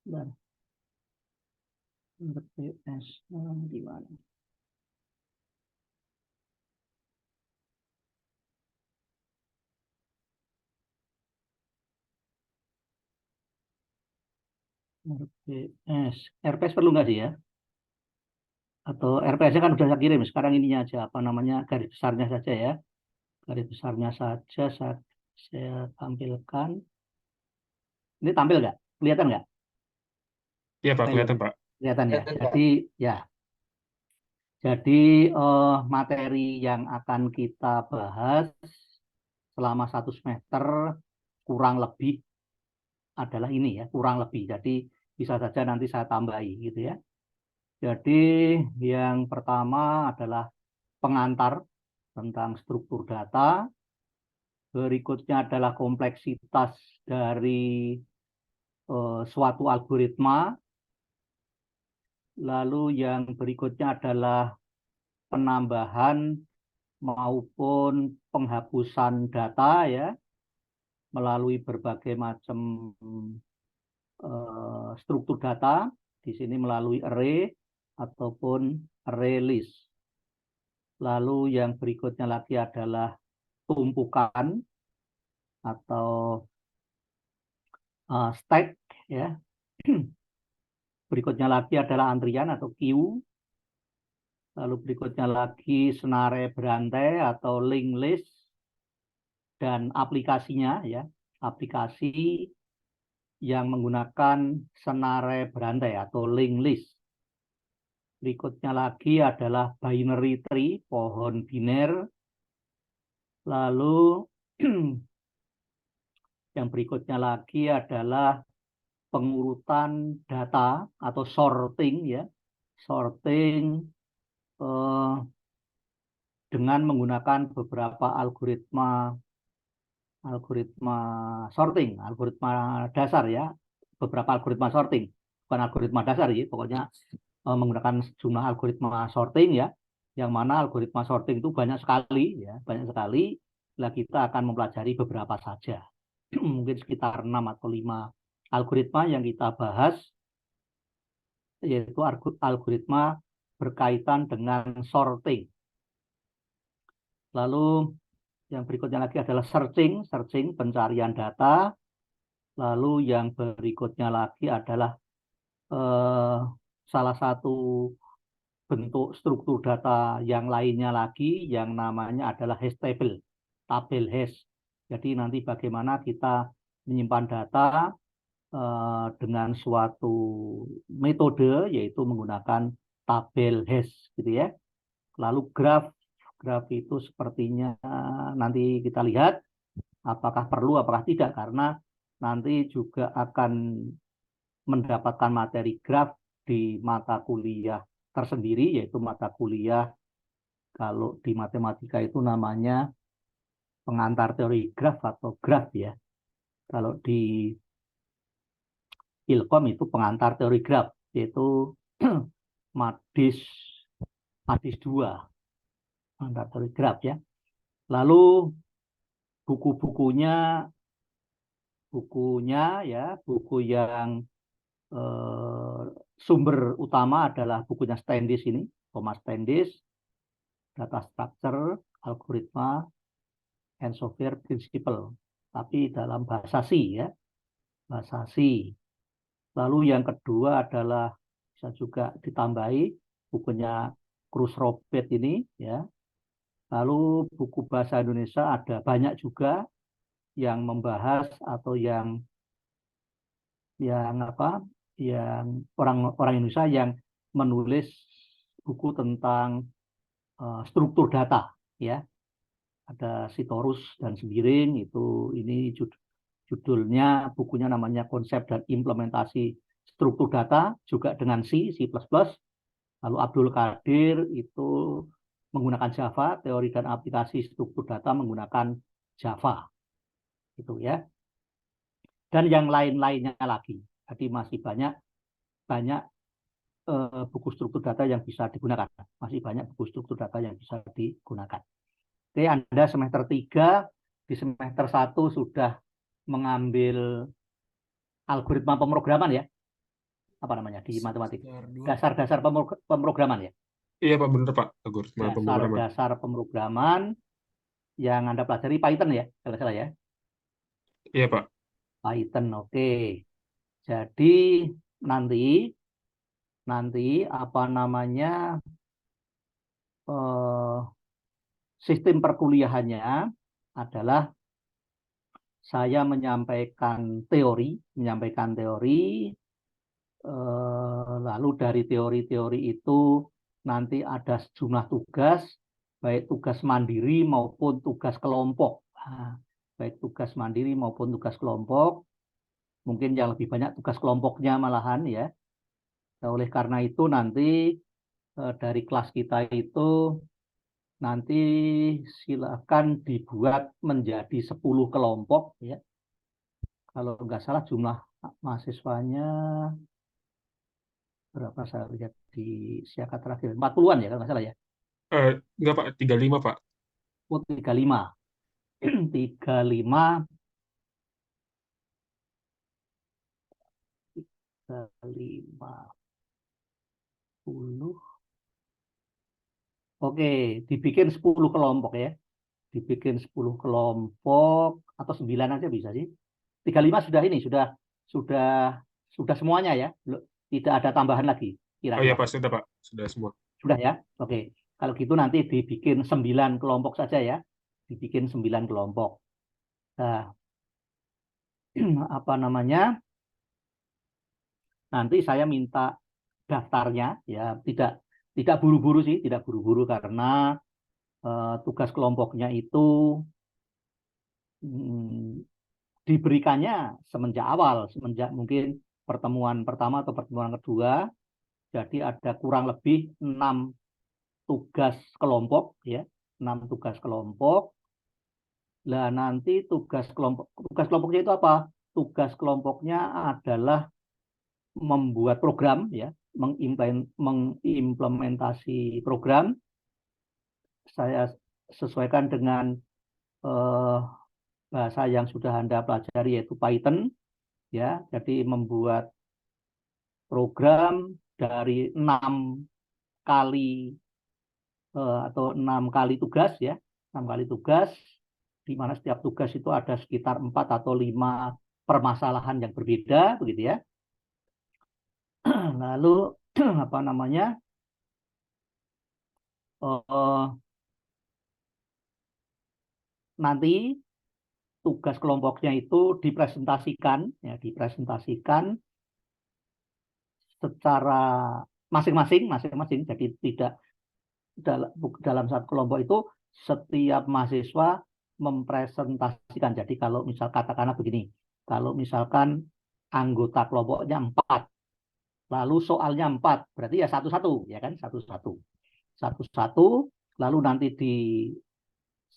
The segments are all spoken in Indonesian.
Dan RPS di mana? RPS. RPS perlu nggak sih ya? Atau RPS-nya kan udah saya kirim. Sekarang ininya aja, apa namanya, garis besarnya saja ya. Garis besarnya saja saya tampilkan. Ini tampil nggak? Kelihatan nggak? Iya Pak, Ayo, kelihatan Pak. kelihatan ya. Ya, jadi materi yang akan kita bahas selama 1 semester kurang lebih adalah ini ya, kurang lebih. Jadi bisa saja nanti saya tambahi gitu ya. Jadi yang pertama adalah pengantar tentang struktur data. Berikutnya adalah kompleksitas dari suatu algoritma. Lalu yang berikutnya adalah penambahan maupun penghapusan data ya melalui berbagai macam struktur data. Di sini melalui array ataupun array list. Lalu yang berikutnya lagi adalah tumpukan atau stack ya. Berikutnya lagi adalah antrian atau queue. Lalu berikutnya lagi senare berantai atau linked list dan aplikasinya ya. Aplikasi yang menggunakan senare berantai atau linked list. Berikutnya lagi adalah binary tree, pohon biner. Lalu yang berikutnya lagi adalah pengurutan data atau sorting ya, sorting eh, dengan menggunakan beberapa algoritma sorting, algoritma dasar ya, beberapa algoritma sorting, bukan algoritma dasar ya, pokoknya menggunakan sejumlah algoritma sorting ya, yang mana algoritma sorting itu banyak sekali ya, banyak sekali. Nah, kita akan mempelajari beberapa saja, mungkin sekitar 6 atau 5 algoritma yang kita bahas, yaitu algoritma berkaitan dengan sorting. Lalu yang berikutnya lagi adalah searching, pencarian data. Lalu yang berikutnya lagi adalah salah satu bentuk struktur data yang lainnya lagi yang namanya adalah hash table, tabel hash. Jadi nanti bagaimana kita menyimpan data dengan suatu metode yaitu menggunakan tabel hash gitu ya. Lalu graf itu sepertinya nanti kita lihat apakah perlu apakah tidak, karena nanti juga akan mendapatkan materi graf di mata kuliah tersendiri, yaitu mata kuliah kalau di matematika itu namanya pengantar teori graf atau graf ya. Kalau di Ilkom itu pengantar teori graf, yaitu Madis 2, pengantar teori graf ya. Lalu buku-bukunya ya, buku yang sumber utama adalah bukunya Standish ini, Thomas Standish, Data Structure, Algoritma, and Software Principle. Tapi dalam bahasa C ya, bahasa C. Lalu yang kedua adalah bisa juga ditambahi bukunya Cruz Robert ini ya. Lalu buku bahasa Indonesia ada banyak juga yang membahas atau yang apa? Yang orang Indonesia yang menulis buku tentang struktur data ya. Ada Sitorus dan Sembiring itu, ini judulnya bukunya namanya Konsep dan Implementasi Struktur Data juga dengan C++. Lalu Abdul Qadir itu menggunakan Java, teori dan aplikasi struktur data menggunakan Java gitu ya. Dan yang lain-lainnya lagi. Jadi masih banyak buku struktur data yang bisa digunakan. Masih banyak buku struktur data yang bisa digunakan. Oke, Anda semester 3, di semester 1 sudah mengambil algoritma pemrograman ya. apa namanya di matematik? Semester 2. Dasar-dasar pemrograman ya. Iya Pak, bener Pak. Tegur, semangat pemrograman. Dasar-dasar pemrograman yang Anda pelajari Python ya, kalau salah ya. Iya Pak. Python, oke. Jadi nanti apa namanya sistem perkuliahannya adalah saya menyampaikan teori, lalu dari teori-teori itu nanti ada sejumlah tugas, baik tugas mandiri maupun tugas kelompok. Nah, baik tugas mandiri maupun tugas kelompok, mungkin yang lebih banyak tugas kelompoknya malahan ya. Nah, oleh karena itu nanti dari kelas kita itu nanti silakan dibuat menjadi 10 kelompok ya. Kalau nggak salah jumlah mahasiswanya berapa saya lihat di siakat terakhir 40-an ya kalau nggak salah ya. Enggak Pak, 35 Pak. Oh, 35. 35 50. Oke, dibikin 10 kelompok ya. Dibikin 10 kelompok atau 9 aja bisa sih. 35 sudah ini, sudah semuanya ya. Tidak ada tambahan lagi Oh iya kira-kira. Pak, sudah Pak. Sudah semua. Sudah ya? Oke. Kalau gitu nanti dibikin 9 kelompok saja ya. Dibikin 9 kelompok. Nah, apa namanya? Nanti saya minta daftarnya ya, tidak buru-buru sih, tidak buru-buru karena tugas kelompoknya itu diberikannya semenjak awal, semenjak mungkin pertemuan pertama atau pertemuan kedua. Jadi ada kurang lebih 6 tugas kelompok ya, 6 tugas kelompok. Nah, nanti tugas kelompoknya itu apa? Tugas kelompoknya adalah membuat program ya, mengimplementasi program. Saya sesuaikan dengan bahasa yang sudah Anda pelajari yaitu Python ya. Jadi membuat program dari 6 kali atau 6 kali tugas ya, 6 kali tugas, di mana setiap tugas itu ada sekitar 4 atau 5 permasalahan yang berbeda begitu ya. Lalu apa namanya? Nanti tugas kelompoknya itu dipresentasikan secara masing-masing. Jadi tidak dalam satu kelompok itu setiap mahasiswa mempresentasikan. Jadi kalau misal katakanlah begini, kalau misalkan anggota kelompoknya 4, lalu soalnya 4, berarti ya satu-satu, ya kan? Satu-satu, lalu nanti di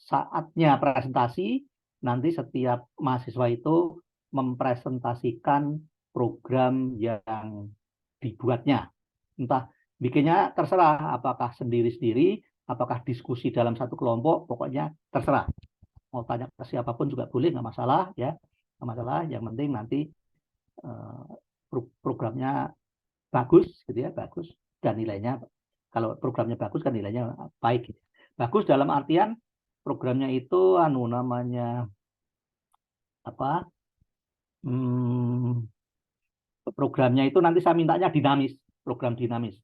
saatnya presentasi, nanti setiap mahasiswa itu mempresentasikan program yang dibuatnya. Entah bikinnya terserah, apakah sendiri-sendiri, apakah diskusi dalam satu kelompok, pokoknya terserah. Mau tanya ke siapapun juga boleh, nggak masalah ya, nggak masalah. Yang penting nanti programnya bagus, gitu ya, bagus dan nilainya. Kalau programnya bagus kan nilainya baik. Gitu. Bagus dalam artian programnya itu namanya apa? Programnya itu nanti saya mintanya dinamis, program dinamis.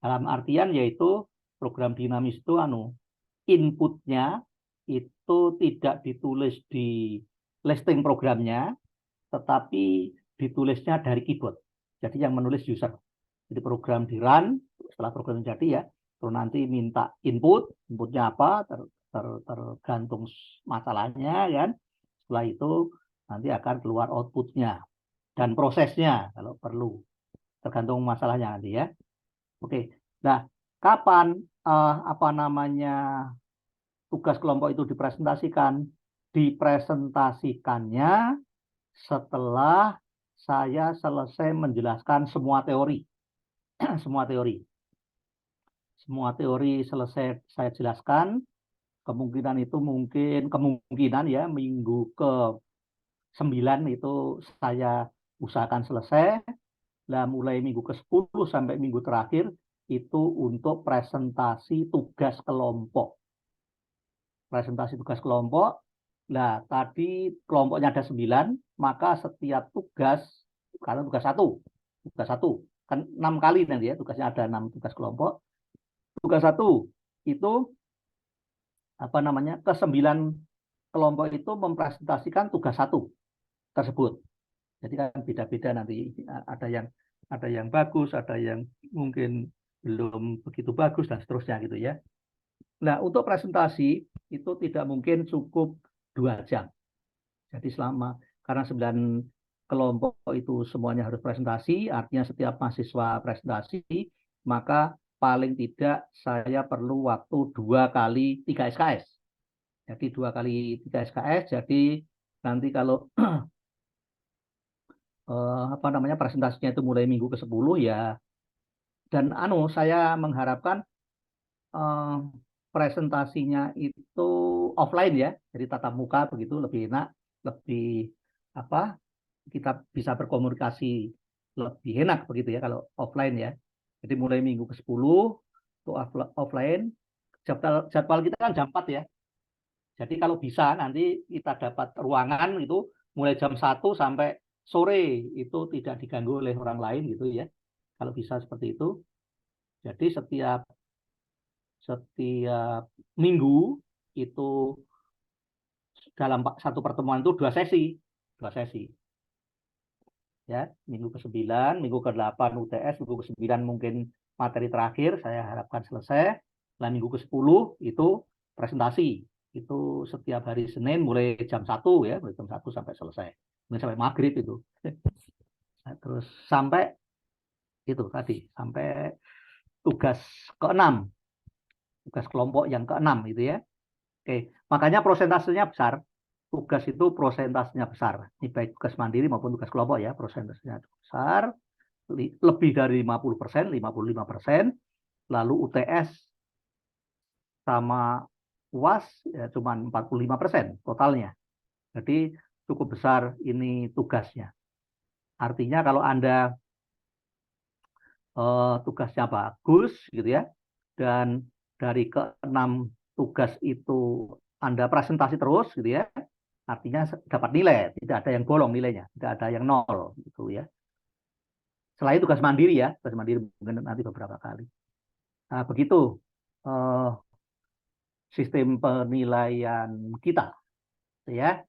Dalam artian yaitu program dinamis itu inputnya itu tidak ditulis di listing programnya, tetapi ditulisnya dari keyboard. Jadi yang menulis user. Jadi program di run, setelah program jadi ya, terus nanti minta inputnya apa, tergantung masalahnya kan. Setelah itu nanti akan keluar outputnya dan prosesnya kalau perlu, tergantung masalahnya nanti ya. Oke, nah kapan apa namanya tugas kelompok itu dipresentasikan? Dipresentasikannya setelah saya selesai menjelaskan semua teori. Semua teori selesai saya jelaskan. Kemungkinan ya minggu ke 9 itu saya usahakan selesai. Nah, mulai minggu ke-10 sampai minggu terakhir itu untuk presentasi tugas kelompok. Presentasi tugas kelompok. Nah, tadi kelompoknya ada 9, maka setiap tugas, karena tugas satu, kan 6 kali nanti ya, tugasnya ada 6 tugas kelompok. Tugas satu itu apa namanya, ke-9 kelompok itu mempresentasikan tugas satu tersebut. Jadi kan beda-beda nanti, ada yang bagus, ada yang mungkin belum begitu bagus dan seterusnya gitu ya. Nah, untuk presentasi itu tidak mungkin cukup 2 jam. Jadi karena 9 kelompok itu semuanya harus presentasi, artinya setiap mahasiswa presentasi, maka paling tidak saya perlu waktu 2 kali 3 SKS. Jadi 2 kali 3 SKS, jadi nanti kalau apa namanya, presentasinya itu mulai minggu ke-10 ya. Dan saya mengharapkan eh, presentasinya itu offline ya, jadi tatap muka begitu lebih enak, lebih apa, kita bisa berkomunikasi lebih enak begitu ya kalau offline ya. Jadi mulai minggu ke-10 itu offline. Jadwal kita kan jam 4 ya. Jadi kalau bisa nanti kita dapat ruangan itu mulai jam 1 sampai sore, itu tidak diganggu oleh orang lain gitu ya. Kalau bisa seperti itu. Jadi setiap minggu itu dalam satu pertemuan itu 2 sesi ya. Minggu ke-9, minggu ke-8 UTS, minggu ke-9 mungkin materi terakhir saya harapkan selesai. Nah, minggu ke-10 itu presentasi. Itu setiap hari Senin mulai jam 1 ya, mulai jam 1 sampai selesai. Mungkin sampai maghrib itu. Nah, terus sampai itu tadi, sampai tugas ke-6, tugas kelompok yang ke-6 itu ya. Oke, makanya prosentasenya besar. Tugas itu prosentasenya besar. Ini baik tugas mandiri maupun tugas kelompok ya, prosentasenya besar. Lebih dari 50%, 55%. Lalu UTS sama UAS ya cuma 45% totalnya. Jadi cukup besar ini tugasnya. Artinya kalau Anda tugasnya bagus gitu ya, dan dari ke-6 tugas itu Anda presentasi terus gitu ya, artinya dapat nilai, tidak ada yang bolong nilainya, tidak ada yang nol gitu ya. Selain tugas mandiri ya, tugas mandiri mungkin nanti beberapa kali. Nah, begitu sistem penilaian kita ya.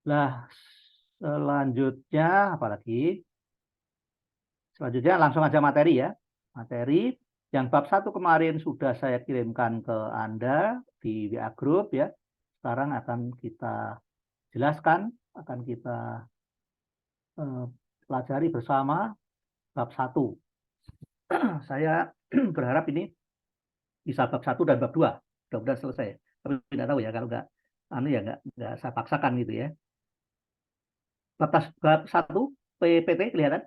Nah, selanjutnya apalagi? Selanjutnya langsung aja materi ya. Materi yang bab 1 kemarin sudah saya kirimkan ke Anda di WA Group ya. Sekarang akan kita jelaskan, akan kita pelajari bersama bab 1. Saya berharap ini bisa bab 1 dan bab 2. Mudah-mudahan selesai. Tapi tidak tahu ya, kalau nggak saya paksakan gitu ya. Bab 1 PPT kelihatan?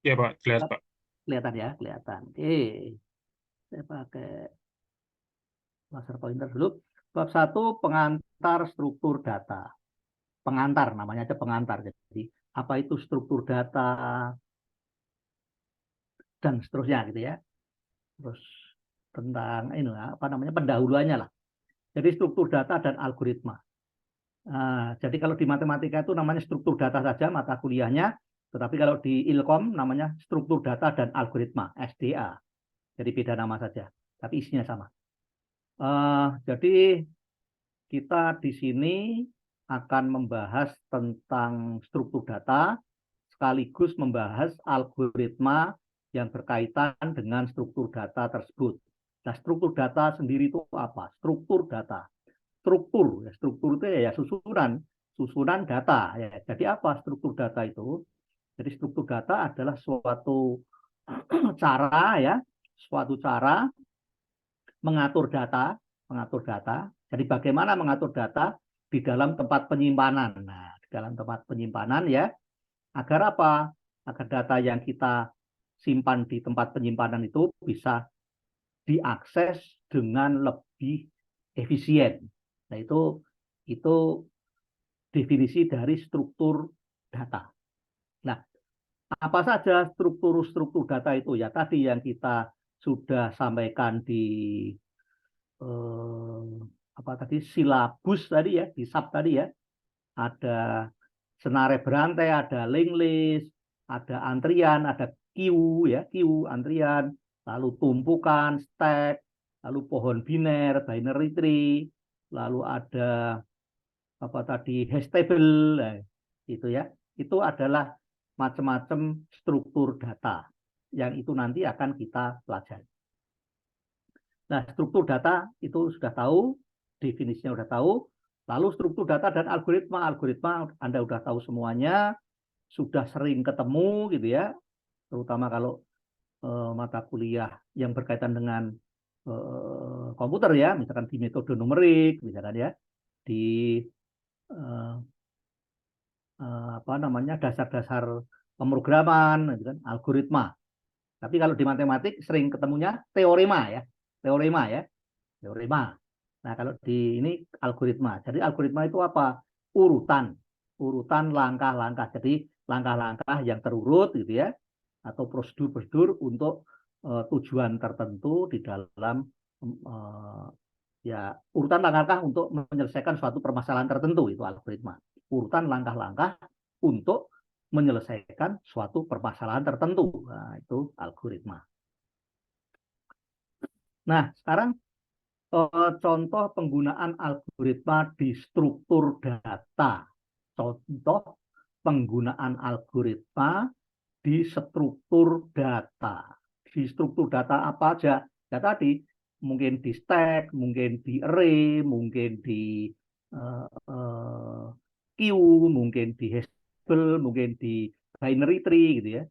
Iya Pak, jelas Pak. Kelihatan ya, kelihatan. Oke. Saya pakai laser pointer dulu. Bab 1 pengantar struktur data. Pengantar namanya aja pengantar. Jadi apa itu struktur data dan seterusnya gitu ya. Terus tentang ini apa namanya, pendahuluannya lah. Jadi struktur data dan algoritma. Nah, jadi kalau di matematika itu namanya struktur data saja mata kuliahnya, tetapi kalau di Ilkom namanya struktur data dan algoritma (SDA). Jadi beda nama saja, tapi isinya sama. Jadi kita di sini akan membahas tentang struktur data sekaligus membahas algoritma yang berkaitan dengan struktur data tersebut. Nah, struktur data sendiri itu apa? Struktur data. Struktur itu ya susunan data. Ya. Jadi apa struktur data itu? Jadi struktur data adalah suatu suatu cara mengatur data. Jadi bagaimana mengatur data di dalam tempat penyimpanan. Nah, di dalam tempat penyimpanan ya, agar apa? Agar data yang kita simpan di tempat penyimpanan itu bisa diakses dengan lebih efisien. Nah, itu definisi dari struktur data. Nah, apa saja struktur data itu? Ya tadi yang kita sudah sampaikan di apa tadi silabus tadi ya, di sub tadi ya. Ada senare berantai, ada linked list, ada antrian, ada queue ya, queue antrian, lalu tumpukan, stack, lalu pohon biner, binary tree, lalu ada apa tadi hash table, nah, itu ya. Itu adalah macam-macam struktur data yang itu nanti akan kita pelajari. Nah, struktur data itu sudah tahu, definisinya sudah tahu. Lalu struktur data dan algoritma, Anda sudah tahu semuanya, sudah sering ketemu gitu ya, terutama kalau mata kuliah yang berkaitan dengan komputer ya, misalkan di metode numerik, misalkan ya, di apa namanya dasar-dasar pemrograman, gitu kan, algoritma. Tapi kalau di matematik sering ketemunya teorema ya, teorema ya, teorema. Nah, kalau di ini algoritma. Jadi algoritma itu apa? Urutan, urutan langkah-langkah. Jadi langkah-langkah yang terurut gitu ya, atau prosedur-prosedur untuk tujuan tertentu di dalam ya urutan langkah-langkah untuk menyelesaikan suatu permasalahan tertentu, itu algoritma. Urutan langkah-langkah untuk menyelesaikan suatu permasalahan tertentu. Nah, itu algoritma. Nah, sekarang contoh penggunaan algoritma di struktur data. Contoh penggunaan algoritma di struktur data. Di struktur data apa aja? Ya tadi, mungkin di stack, mungkin di array, mungkin di queue, mungkin di hash table, mungkin di binary tree gitu ya.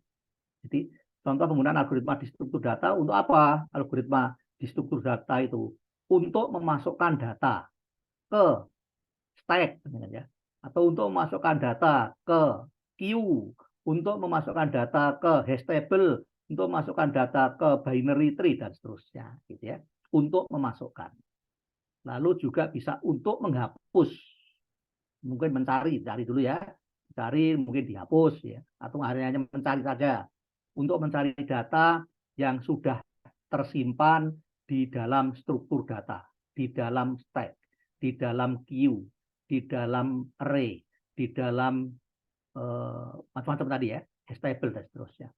Jadi contoh penggunaan algoritma di struktur data untuk apa? Algoritma di struktur data itu untuk memasukkan data ke stack ya, atau untuk memasukkan data ke queue, untuk memasukkan data ke hash table, untuk memasukkan data ke binary tree dan seterusnya gitu ya, untuk memasukkan. Lalu juga bisa untuk menghapus, mungkin cari dulu ya, cari mungkin dihapus ya, atau hanya mencari saja untuk mencari data yang sudah tersimpan di dalam struktur data, di dalam stack, di dalam queue, di dalam array, di dalam macam-macam tadi ya, table dan seterusnya.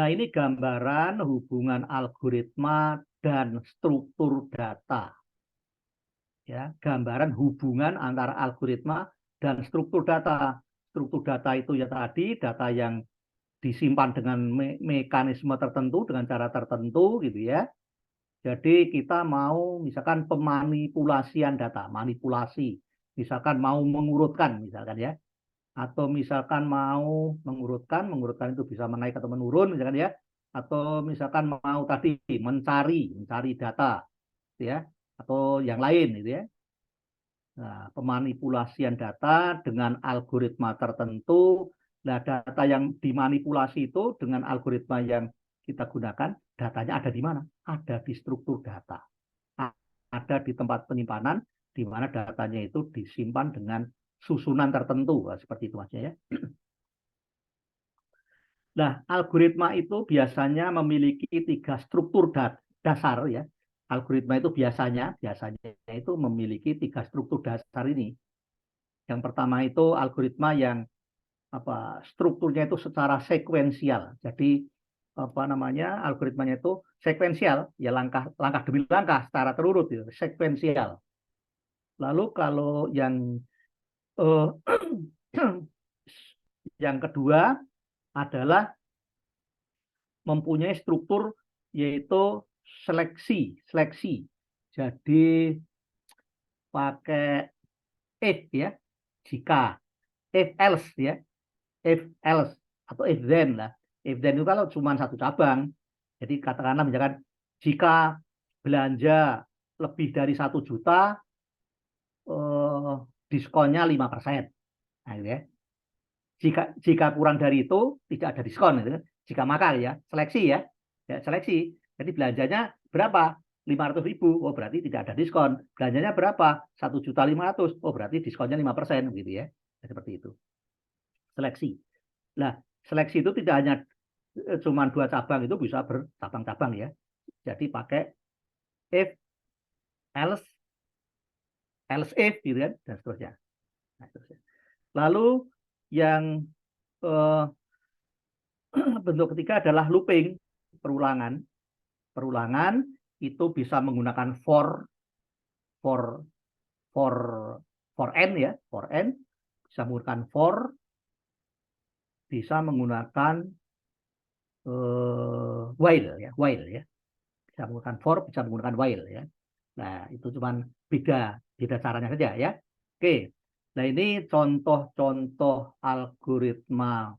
Nah, ini gambaran hubungan algoritma dan struktur data. Ya, gambaran hubungan antara algoritma dan struktur data. Struktur data itu ya tadi data yang disimpan dengan mekanisme tertentu, dengan cara tertentu gitu ya. Jadi kita mau misalkan pemanipulasian data, manipulasi, misalkan mau mengurutkan misalkan ya, atau misalkan mau mengurutkan itu bisa menaik atau menurun misalkan ya, atau misalkan mau tadi mencari data gitu ya, atau yang lain gitu ya. Nah, pemanipulasian data dengan algoritma tertentu. Nah, data yang dimanipulasi itu dengan algoritma yang kita gunakan, datanya ada di mana? Ada di struktur data. Ada di tempat penyimpanan, di mana datanya itu disimpan dengan susunan tertentu. Nah, seperti itu Mas ya. Nah, algoritma itu biasanya memiliki 3 struktur dasar ya. Algoritma itu biasanya itu memiliki 3 struktur dasar ini. Yang pertama itu algoritma yang strukturnya itu secara sekuensial. Jadi apa namanya algoritmanya itu sekuensial, ya langkah demi langkah secara terurut, ya, sekuensial. Lalu kalau yang yang kedua adalah mempunyai struktur yaitu seleksi. Jadi pakai if ya, jika, if else ya, if else atau if then lah. If then itu kalau cuma satu cabang. Jadi katakanlah misalkan jika belanja lebih dari 1 juta, diskonnya 5%. Nah, gitu ya. Jika kurang dari itu tidak ada diskon gitu. Jika maka ya seleksi ya, seleksi. Jadi belanjanya berapa? 500.000, oh berarti tidak ada diskon. Belanjanya berapa? 1.500.000, oh berarti diskonnya 5%, gitu ya. Seperti itu. Seleksi. Nah, seleksi itu tidak hanya cuma 2 cabang, itu bisa bercabang-cabang ya. Jadi pakai if, else, else if, gitu kan, dan seterusnya. Nah, seterusnya. Lalu yang bentuk ketiga adalah looping, perulangan. Perulangan itu bisa menggunakan for n ya, for n, bisa menggunakan for, bisa menggunakan while ya, bisa menggunakan for, bisa menggunakan while ya. Nah, itu cuman beda caranya saja ya. Oke. Nah, ini contoh-contoh algoritma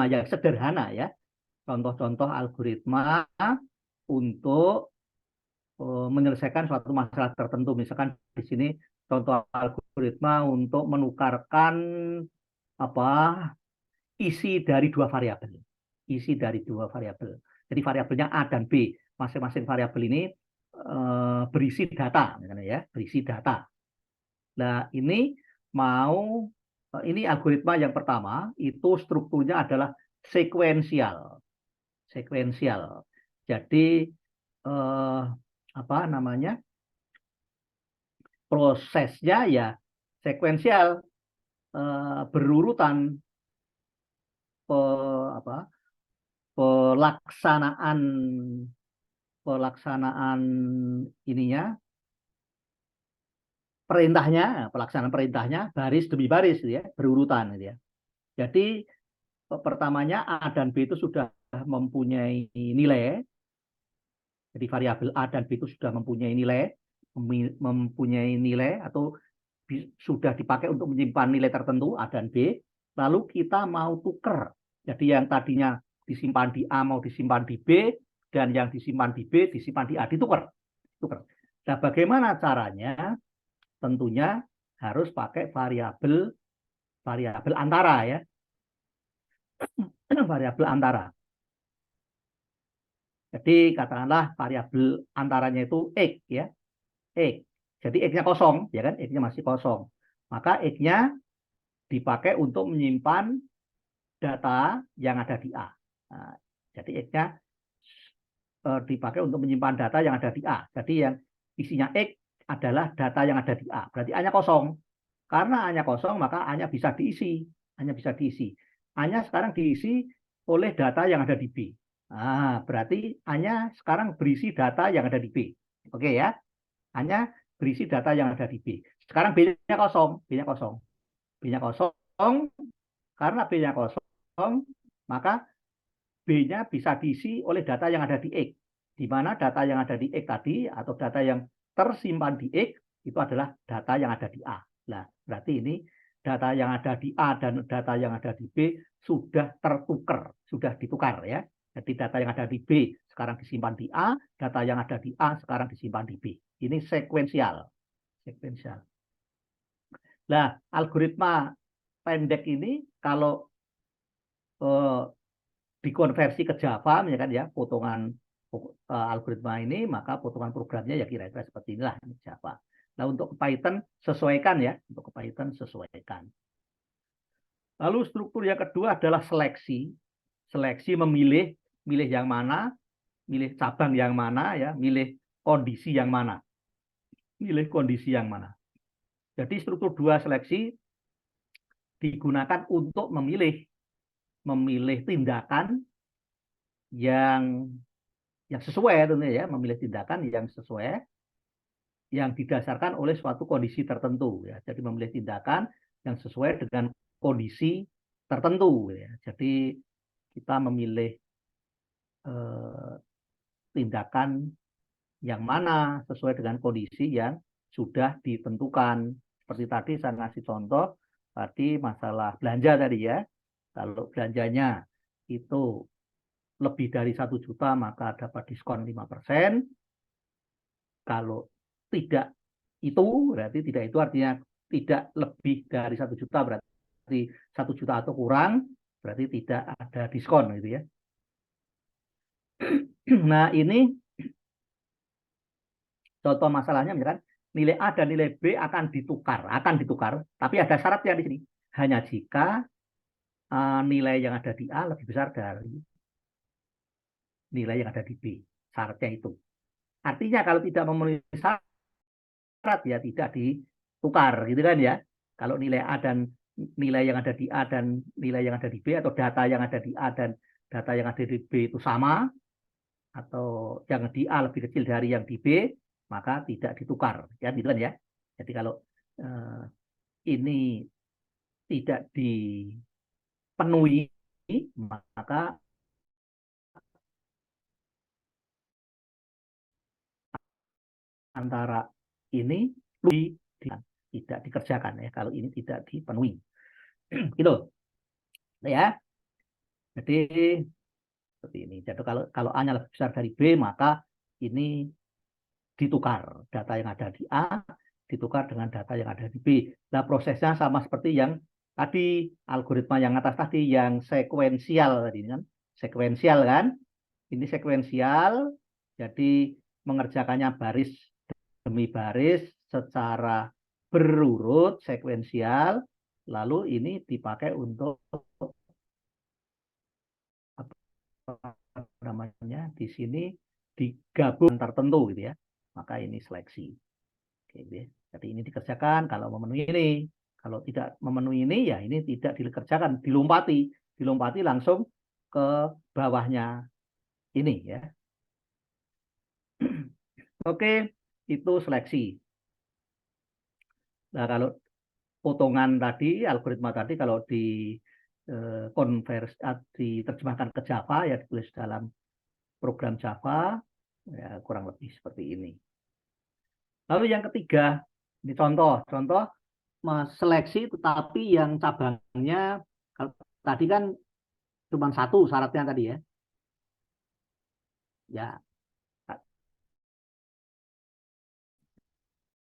yang sederhana ya. Contoh-contoh algoritma untuk menyelesaikan suatu masalah tertentu. Misalkan di sini contoh algoritma untuk menukarkan isi dari 2 variabel. Isi dari 2 variabel. Jadi variabelnya A dan B. Masing-masing variabel ini berisi data, ya, berisi data. Nah, ini ini algoritma yang pertama, itu strukturnya adalah sekuensial. Sekuensial. Jadi prosesnya ya sekuensial, berurutan pelaksanaan ininya, pelaksanaan perintahnya baris demi baris ya, berurutan gitu ya. Jadi pertamanya A dan B itu sudah mempunyai nilai. Jadi variabel A dan B itu sudah mempunyai nilai atau sudah dipakai untuk menyimpan nilai tertentu A dan B. Lalu kita mau tuker. Jadi yang tadinya disimpan di A mau disimpan di B, dan yang disimpan di B disimpan di A, ditukar. Nah, bagaimana caranya? Tentunya harus pakai variabel antara ya. Variabel antara. Jadi katakanlah variabel antaranya itu X ya. X. Jadi X-nya kosong, ya kan? X-nya masih kosong. Maka X-nya dipakai untuk menyimpan data yang ada di A. Nah, jadi X-nya dipakai untuk menyimpan data yang ada di A. Jadi yang isinya X adalah data yang ada di A. Berarti A-nya kosong. Karena A-nya kosong, maka A-nya bisa diisi. A-nya bisa diisi. A-nya sekarang diisi oleh data yang ada di B. Nah, berarti A-nya sekarang berisi data yang ada di B. Oke ya. A-nya berisi data yang ada di B. Sekarang B-nya kosong. B-nya kosong. B-nya kosong. Karena B-nya kosong, maka B-nya bisa diisi oleh data yang ada di X. Di mana data yang ada di X tadi, atau data yang tersimpan di X, itu adalah data yang ada di A. Nah, berarti ini data yang ada di A dan data yang ada di B sudah tertukar, sudah ditukar ya. Jadi data yang ada di B sekarang disimpan di A, data yang ada di A sekarang disimpan di B. Ini sekuensial. Nah, algoritma pendek ini kalau dikonversi ke Java, misalkan ya, potongan algoritma ini, maka potongan programnya ya kira-kira seperti inilah Java. Nah, untuk Python sesuaikan ya, Lalu struktur yang kedua adalah seleksi. Seleksi milih yang mana, milih cabang yang mana ya, milih kondisi yang mana. Jadi struktur 2 seleksi digunakan untuk memilih tindakan yang sesuai tentunya ya, memilih tindakan yang sesuai, yang didasarkan oleh suatu kondisi tertentu ya. Jadi memilih tindakan yang sesuai dengan kondisi tertentu ya. Jadi kita memilih tindakan yang mana sesuai dengan kondisi yang sudah ditentukan. Seperti tadi saya ngasih contoh tadi masalah belanja tadi ya. Kalau belanjanya itu lebih dari 1 juta maka dapat diskon 5%. Kalau tidak itu, berarti tidak itu artinya tidak lebih dari 1 juta, berarti 1 juta atau kurang, berarti tidak ada diskon gitu ya. Nah, ini contoh masalahnya misalkan nilai A dan nilai B akan ditukar, tapi ada syaratnya di sini. Hanya jika nilai yang ada di A lebih besar dari nilai yang ada di B. Syaratnya itu. Artinya kalau tidak memenuhi syarat ya tidak ditukar gitu kan ya. Kalau nilai A dan nilai yang ada di A dan nilai yang ada di B atau data yang ada di A dan data yang ada di B itu sama atau yang di A lebih kecil dari yang di B, maka tidak ditukar ya gitu kan ya. Jadi kalau ini tidak dipenuhi maka antara ini tidak dikerjakan ya kalau ini tidak dipenuhi. Gitu ya. Jadi seperti ini. Jadi kalau A-nya lebih besar dari B maka ini ditukar. Data yang ada di A ditukar dengan data yang ada di B. Nah, prosesnya sama seperti yang tadi, algoritma yang atas tadi, yang sekuensial tadi kan. Sekuensial kan? Ini sekuensial, jadi mengerjakannya baris demi baris secara berurut, sekuensial, lalu ini dipakai untuk apa namanya di sini digabung tertentu gitu ya. Maka ini seleksi. Gitu ya. Jadi ini dikerjakan kalau memenuhi ini. Kalau tidak memenuhi ini ya ini tidak dikerjakan, dilompati langsung ke bawahnya ini ya. Oke, itu seleksi. Nah, kalau potongan tadi, algoritma tadi kalau diterjemahkan ke Java ya ditulis dalam program Java ya kurang lebih seperti ini. Lalu yang ketiga, ini contoh seleksi tetapi yang cabangnya kalau tadi kan cuma satu syaratnya tadi ya. Ya,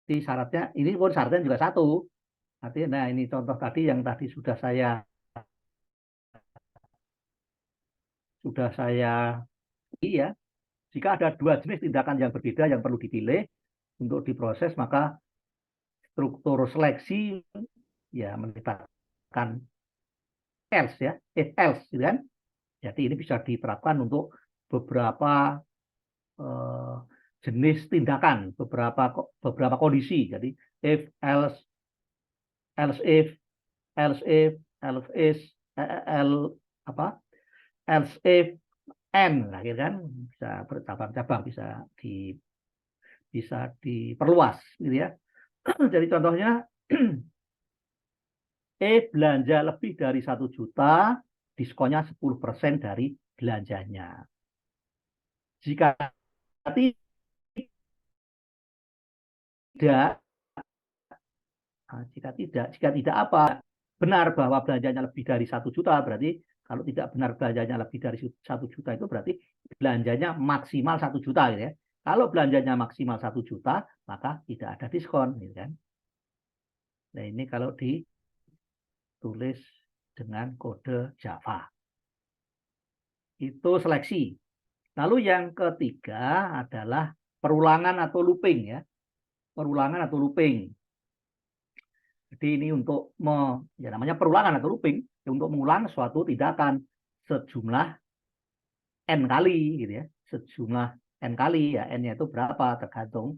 di syaratnya ini pun syaratnya juga satu. Artinya nah ini contoh tadi yang tadi sudah saya ya. Jika ada dua jenis tindakan yang berbeda yang perlu dipilih untuk diproses maka struktur seleksi ya melibatkan else ya, else gitu kan. Jadi ini bisa diterapkan untuk beberapa jenis tindakan, beberapa kondisi. Jadi if, else, else if, else if, else is, apa, else if, and, nah, gitu kan bisa bercabang-cabang, bisa diperluas, gitu ya. Jadi contohnya, belanja lebih dari 1 juta, diskonnya 10% dari belanjanya. Jika tidak, jika tidak apa? Benar bahwa belanjanya lebih dari 1 juta, berarti kalau tidak benar belanjanya lebih dari 1 juta itu berarti belanjanya maksimal 1 juta gitu ya. Kalau belanjanya maksimal 1 juta, maka tidak ada diskon gitu kan. Nah, ini kalau ditulis dengan kode Java. Itu seleksi. Lalu yang ketiga adalah perulangan atau looping ya. Perulangan atau looping. Jadi ini untuk ya namanya perulangan atau looping untuk mengulang suatu tindakan sejumlah n kali gitu ya. Sejumlah n kali ya n-nya itu berapa tergantung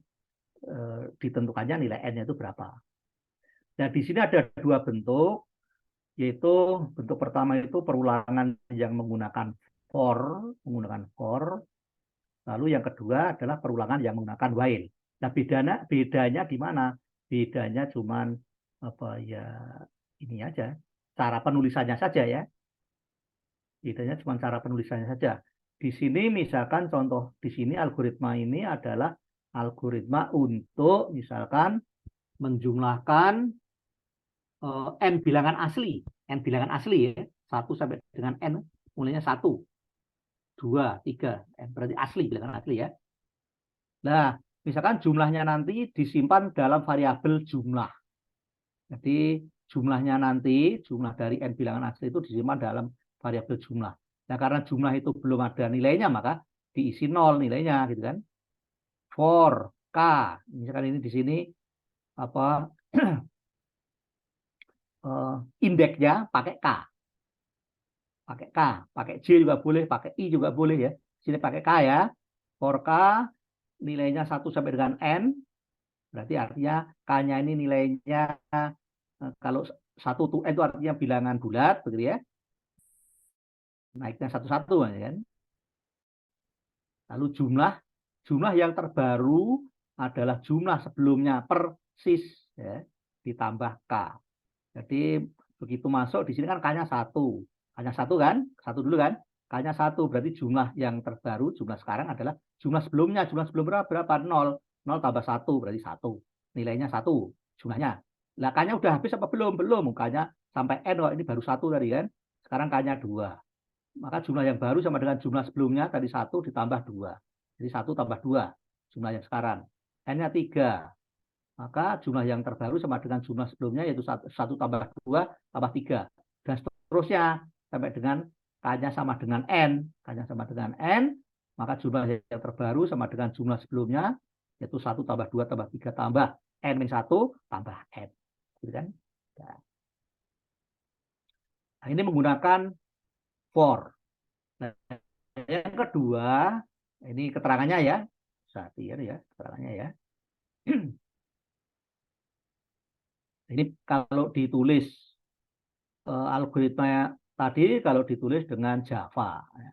ditentukannya nilai n-nya itu berapa. Nah, di sini ada dua bentuk yaitu bentuk pertama itu perulangan yang menggunakan for, lalu yang kedua adalah perulangan yang menggunakan while. Nah, bedanya di mana? Bedanya cuman apa ya ini aja cara penulisannya saja ya, bedanya cuma cara penulisannya saja. Di sini misalkan contoh di sini algoritma ini adalah algoritma untuk misalkan menjumlahkan n bilangan asli ya 1 sampai dengan n mulainya 1 2 3 n berarti asli bilangan asli ya. Nah, misalkan jumlahnya nanti disimpan dalam variabel jumlah. Jadi jumlahnya nanti, jumlah dari n bilangan asli itu disimpan dalam variabel jumlah. Nah, karena jumlah itu belum ada nilainya, maka diisi 0 nilainya gitu kan. For K, misalkan ini di sini apa indeksnya pakai K. Pakai K, pakai J juga boleh, pakai I juga boleh ya. Sini pakai K ya. For K nilainya 1 sampai dengan N, berarti artinya K-nya ini nilainya kalau 1 to N itu artinya bilangan bulat, begitu ya. Naiknya 1-1 kan. Lalu jumlah yang terbaru adalah jumlah sebelumnya persis ya, ditambah K. Jadi begitu masuk di sini kan K-nya 1. K-nya 1 kan? 1 dulu kan? K-nya 1 berarti jumlah yang terbaru, jumlah sekarang adalah jumlah sebelumnya. Jumlah sebelum berapa? 0. 0 tambah 1 berarti 1. Nilainya 1 jumlahnya. Lah K-nya udah habis apa belum? Belum. K-nya sampai N kok, ini baru 1 tadi kan? Sekarang K-nya 2. Maka jumlah yang baru sama dengan jumlah sebelumnya tadi 1 ditambah 2. Jadi 1 tambah 2 jumlah yang sekarang. N-nya 3. Maka jumlah yang terbaru sama dengan jumlah sebelumnya yaitu 1 tambah 2 tambah 3. Dan seterusnya sampai dengan K-nya sama dengan N. K-nya sama dengan N, maka jumlah yang terbaru sama dengan jumlah sebelumnya yaitu 1 tambah 2 tambah 3 tambah N-1 tambah N. Gitu kan? Nah, ini menggunakan for. Nah, yang kedua, ini keterangannya ya. Saat ini ya, keterangannya ya. Ini kalau ditulis algoritma tadi kalau ditulis dengan Java, ya.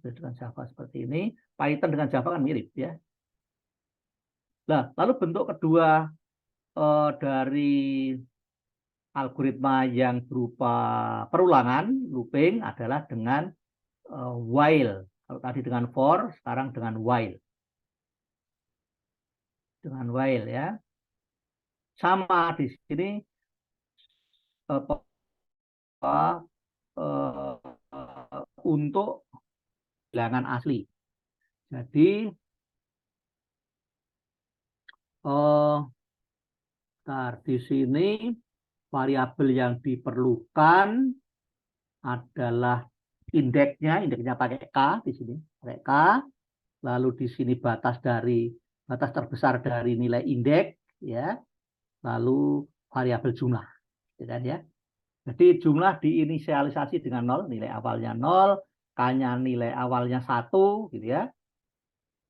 Dengan Java seperti ini, Python dengan Java kan mirip ya. Nah, lalu bentuk kedua dari algoritma yang berupa perulangan looping adalah dengan while. Kalau tadi dengan for, sekarang dengan while. Dengan while ya. Sama di sini untuk bilangan asli. Jadi di sini variabel yang diperlukan adalah indeksnya pakai K di sini, pakai K. Lalu di sini batas terbesar dari nilai indeks ya. Lalu variabel jumlah, kan ya. Jadi jumlah diinisialisasi dengan 0, nilai awalnya 0, K-nya nilai awalnya 1 gitu ya.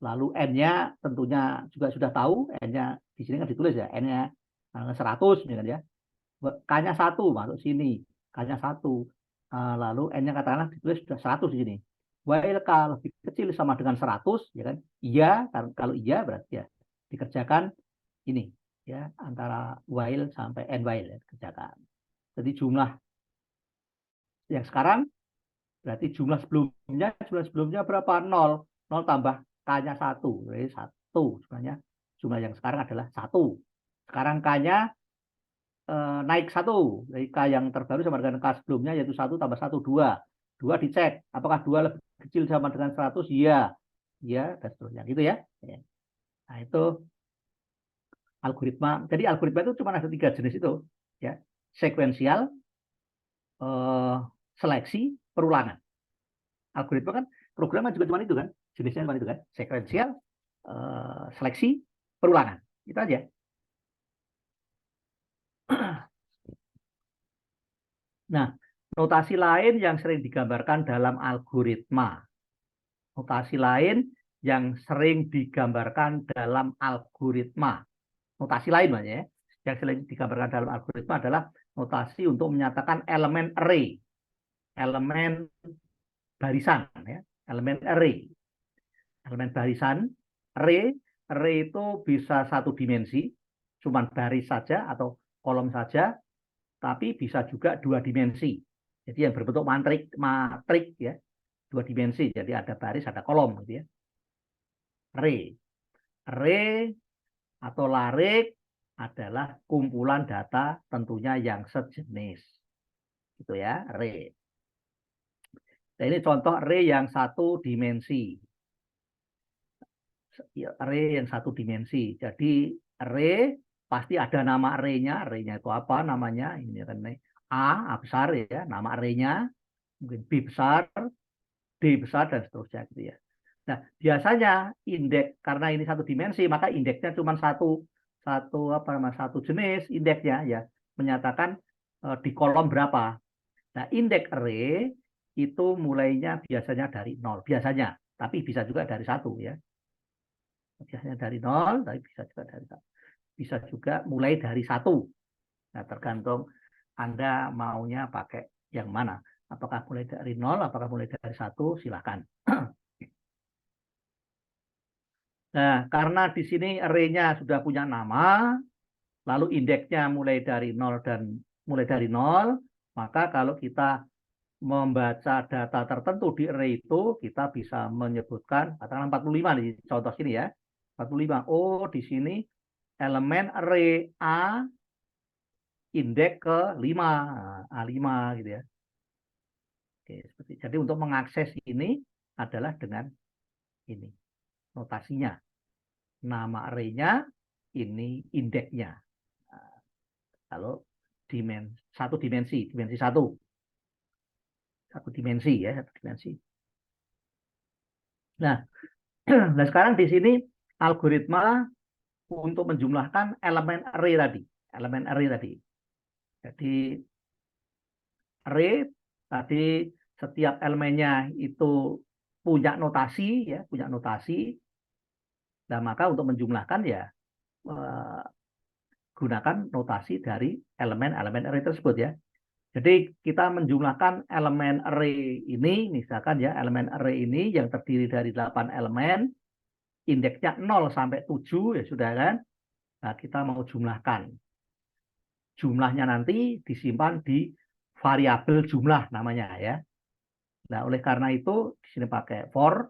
Lalu N-nya tentunya juga sudah tahu, N-nya di sini kan ditulis ya, N-nya 100 kan ya. K-nya 1 masuk sini, K-nya 1. Lalu N-nya katakanlah ditulis sudah 100 di sini. While K lebih kecil sama dengan 100 ya kan. Iya, kalau iya berarti ya dikerjakan ini ya antara while sampai N while ya, kerjakan. Jadi jumlah yang sekarang berarti jumlah sebelumnya berapa? 0. 0 tambah K-nya 1. Jadi 1 sebenarnya jumlah yang sekarang adalah 1. Sekarang K-nya naik 1. Dari K yang terbaru sama dengan K sebelumnya yaitu 1 tambah 1, 2. 2 dicek. Apakah 2 lebih kecil sama dengan 100? Iya. Iya, dan seterusnya. Gitu ya. Nah, itu algoritma. Jadi algoritma itu cuma ada 3 jenis itu. Ya. Sekuensial, seleksi, perulangan. Algoritma kan program juga cuma itu kan, jenisnya cuma itu kan, sekuensial, seleksi, perulangan. Itu aja. Nah, notasi lain yang sering digambarkan dalam algoritma. Notasi lain yang sering digambarkan dalam algoritma. Notasi lain makanya ya, yang sering digambarkan dalam algoritma adalah notasi untuk menyatakan elemen array. Elemen barisan ya, elemen array. Elemen barisan, array itu bisa satu dimensi, cuma baris saja atau kolom saja, tapi bisa juga 2 dimensi. Jadi yang berbentuk matrik ya, 2 dimensi. Jadi ada baris, ada kolom gitu ya. Array atau larik adalah kumpulan data tentunya yang sejenis. Gitu ya, array. Nah, ini contoh array yang 1 dimensi. Array yang 1 dimensi. Jadi array pasti ada nama array-nya. Array-nya itu apa namanya? Ini kan A besar ya, nama array-nya. Mungkin B besar, D besar dan seterusnya gitu ya. Nah, biasanya indeks karena ini satu dimensi, maka indeksnya cuma satu jenis indeksnya ya, menyatakan di kolom berapa. Nah, indeks array itu mulainya biasanya dari 0, biasanya, tapi bisa juga dari 1 ya. Biasanya dari 0, tapi bisa juga dari 1. Bisa juga mulai dari 1. Nah, tergantung Anda maunya pakai yang mana. Apakah mulai dari 0, apakah mulai dari 1, silakan. Nah, karena di sini array-nya sudah punya nama, lalu indeksnya mulai dari 0, maka kalau kita membaca data tertentu di array itu, kita bisa menyebutkan, katakanlah 45 nih, contoh sini ya. 45. Oh, di sini elemen array A indeks ke 5, A5 gitu ya. Oke, jadi untuk mengakses ini adalah dengan ini notasinya. Nama array-nya, ini indeksnya. Nah, kalau satu dimensi satu dimensi ya, satu dimensi. Nah, nah sekarang di sini algoritma untuk menjumlahkan elemen array tadi. Jadi array tadi setiap elemennya itu punya notasi ya, punya notasi. Nah, maka untuk menjumlahkan ya gunakan notasi dari elemen-elemen array tersebut ya. Jadi kita menjumlahkan elemen array ini, misalkan ya, elemen array ini yang terdiri dari 8 elemen, indeksnya 0 sampai 7 ya sudah kan. Nah, kita mau jumlahkan. Jumlahnya nanti disimpan di variabel jumlah namanya ya. Nah, oleh karena itu di sini pakai for,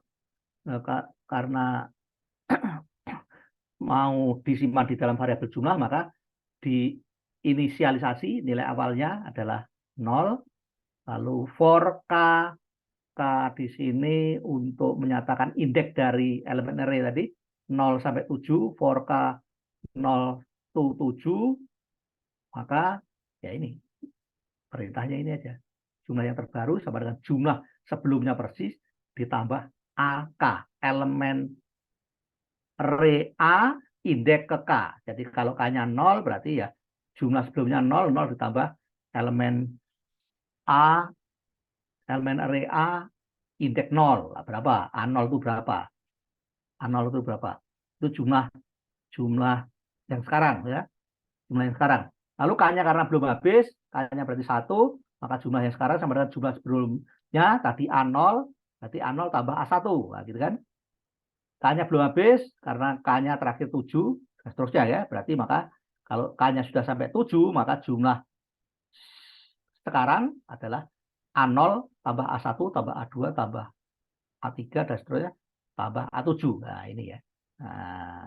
karena mau disimpan di dalam variabel jumlah, maka diinisialisasi nilai awalnya adalah 0, lalu for k di sini untuk menyatakan indeks dari elemen array tadi 0 sampai 7, for k 0 to 7, maka ya ini perintahnya ini aja. Jumlah yang terbaru sama dengan jumlah sebelumnya persis ditambah AK, elemen array A indeks ke K. Jadi kalau K-nya 0 berarti ya jumlah sebelumnya 0, 0 ditambah elemen A, elemen array A indeks 0. Berapa? A0 itu berapa? A0 itu berapa? Itu jumlah yang sekarang ya. Jumlah yang sekarang. Lalu K-nya karena belum habis, K-nya berarti 1, maka jumlah yang sekarang sama dengan jumlah sebelumnya tadi A0, berarti A0 tambah A1. Nah, gitu kan? K-nya belum habis karena K-nya terakhir 7, dan seterusnya ya. Berarti maka kalau K-nya sudah sampai 7, maka jumlah sekarang adalah A0 tambah A1 tambah A2 tambah A3 dan seterusnya tambah A7. Nah, ini ya. Nah,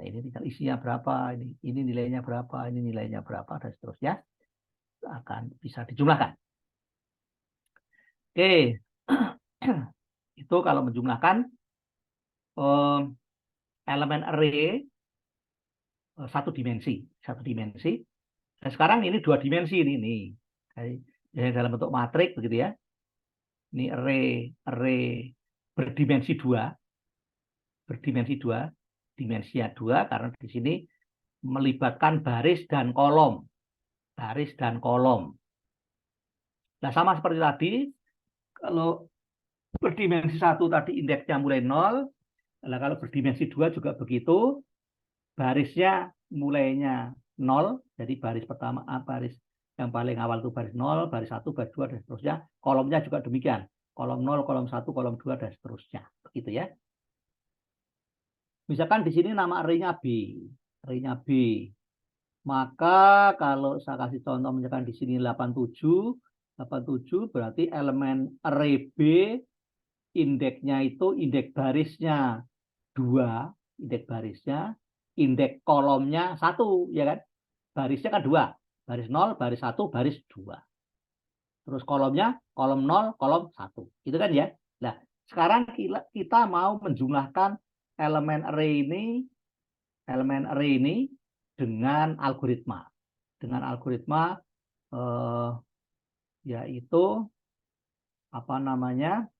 ini tinggal isinya berapa, ini nilainya berapa, ini nilainya berapa, dan seterusnya akan bisa dijumlahkan. Oke, itu kalau menjumlahkan elemen array satu dimensi. Dan sekarang ini 2 dimensi ini. Jadi dalam bentuk matrik begitu ya. Ini array berdimensi 2. Dimensinya 2 karena di sini melibatkan baris dan kolom. Nah, sama seperti tadi, kalau berdimensi 1 tadi indeksnya mulai 0, nah, kalau berdimensi 2 juga begitu, barisnya mulainya 0, jadi baris pertama, baris yang paling awal itu baris 0, baris 1, baris 2, dan seterusnya. Kolomnya juga demikian, kolom 0, kolom 1, kolom 2, dan seterusnya. Begitu ya. Misalkan di sini nama array-nya B. Maka kalau saya kasih contoh misalkan di sini 87 berarti elemen array B indeksnya itu indeks barisnya 2, indeks kolomnya 1 ya kan? Barisnya kan 2, baris 0, baris 1, baris 2. Terus kolomnya kolom 0, kolom 1. Itu kan ya. Nah, sekarang kita mau menjumlahkan elemen array ini dengan algoritma. Yaitu apa namanya?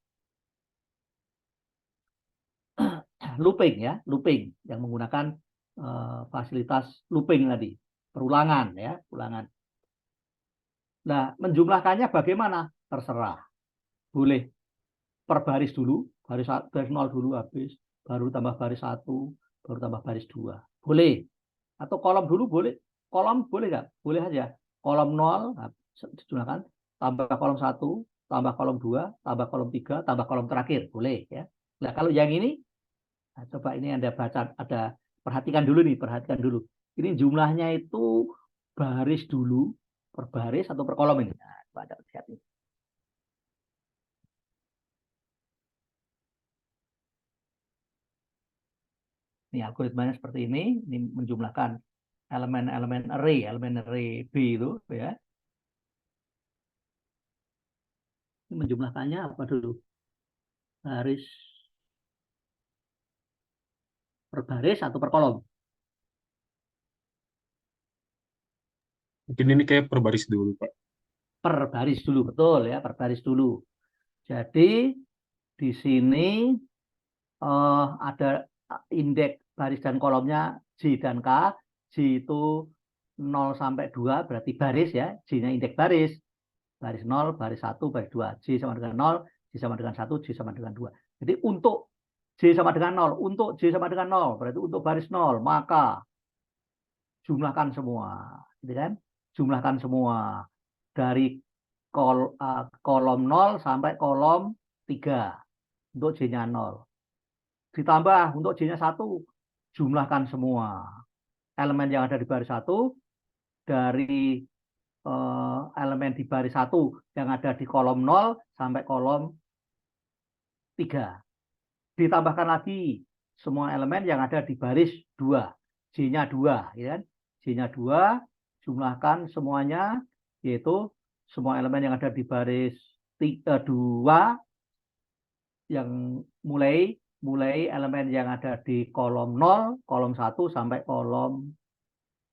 looping ya, looping yang menggunakan fasilitas looping tadi, perulangan ya, ulangan. Nah, menjumlahkannya bagaimana? Terserah. Boleh per baris dulu, baris 0 dulu habis, baru tambah baris 1, baru tambah baris 2. Boleh. Atau kolom dulu boleh. Kolom boleh nggak? Boleh aja. Kolom 0, dijumlahkan, tambah kolom 1, tambah kolom 2, tambah kolom 3, tambah kolom terakhir. Boleh ya. Nah, kalau yang ini, nah, coba ini Anda baca, perhatikan dulu nih, perhatikan dulu. Ini jumlahnya itu baris dulu, per baris atau per kolom ini. Nah, coba Anda lihat ini. Ini algoritmanya seperti ini menjumlahkan elemen-elemen array B itu ya. Ini menjumlahkannya apa dulu? Baris per baris atau per kolom? Mungkin ini kayak per baris dulu, Pak. Per baris dulu, betul ya, per baris dulu. Jadi di sini ada indeks baris dan kolomnya J dan K. J itu 0 sampai 2 berarti baris ya, J-nya indeks baris. Baris 0, baris 1, baris 2. J sama dengan 0, J sama dengan 1, J sama dengan 2. Jadi untuk J sama dengan 0, untuk J sama dengan 0, berarti untuk baris 0, maka jumlahkan semua. Gitu kan? Jumlahkan semua. Dari kolom 0 sampai kolom 3. Untuk J-nya 0. Ditambah untuk J-nya 1, jumlahkan semua. Elemen yang ada di baris 1 dari elemen di baris 1 yang ada di kolom 0 sampai kolom 3. Ditambahkan lagi semua elemen yang ada di baris 2. J-nya 2. Ya. J-nya 2, jumlahkan semuanya, yaitu semua elemen yang ada di baris 2, yang mulai elemen yang ada di kolom 0, kolom 1 sampai kolom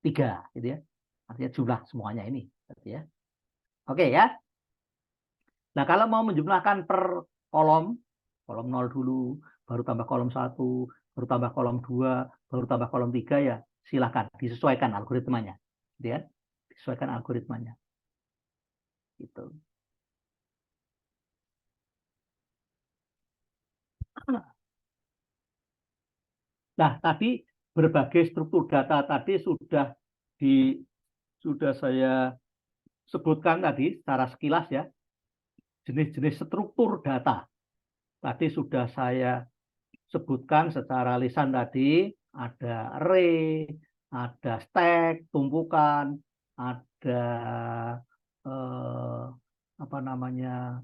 3. Gitu ya. Artinya jumlah semuanya ini. Gitu ya. Oke ya. Nah, kalau mau menjumlahkan per kolom 0 dulu, baru tambah kolom 1, baru tambah kolom 2, baru tambah kolom 3 ya, silakan disesuaikan algoritmanya. Gitu ya. Disesuaikan algoritmanya. Gitu. Nah, tadi berbagai struktur data tadi sudah saya sebutkan tadi secara sekilas ya. Jenis-jenis struktur data. Tadi sudah saya sebutkan secara lisan tadi, ada array, ada stack, tumpukan, ada apa namanya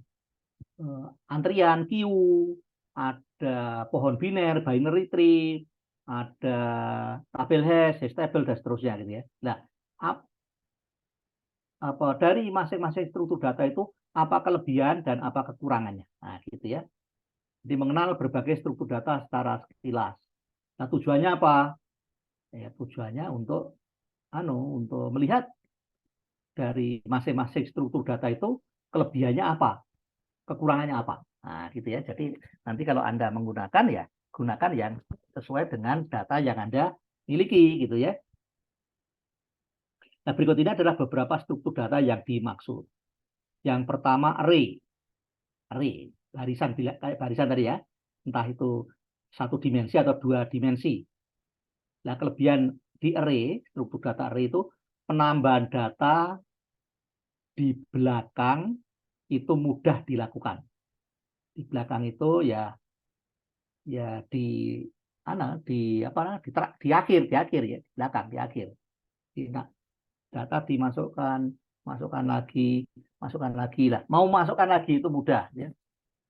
antrian, queue, ada pohon biner, binary tree, ada tabel hash, table dan seterusnya gitu ya. Nah, apa dari masing-masing struktur data itu apa kelebihan dan apa kekurangannya. Nah, gitu ya. Jadi mengenal berbagai struktur data secara sekilas. Nah, tujuannya apa? Ya, tujuannya untuk melihat dari masing-masing struktur data itu kelebihannya apa, kekurangannya apa. Nah, gitu ya. Jadi nanti kalau Anda menggunakan ya gunakan yang sesuai dengan data yang Anda miliki gitu ya. Nah, berikut ini adalah beberapa struktur data yang dimaksud. Yang pertama array. Array, barisan kayak barisan tadi ya. Entah itu 1 dimensi atau 2 dimensi. Nah, kelebihan di array, struktur data array itu penambahan data di belakang itu mudah dilakukan. Di belakang itu ya di akhir ya, di belakang, di akhir. Data dimasukkan, masukkan lagi lah. Mau masukkan lagi itu mudah ya.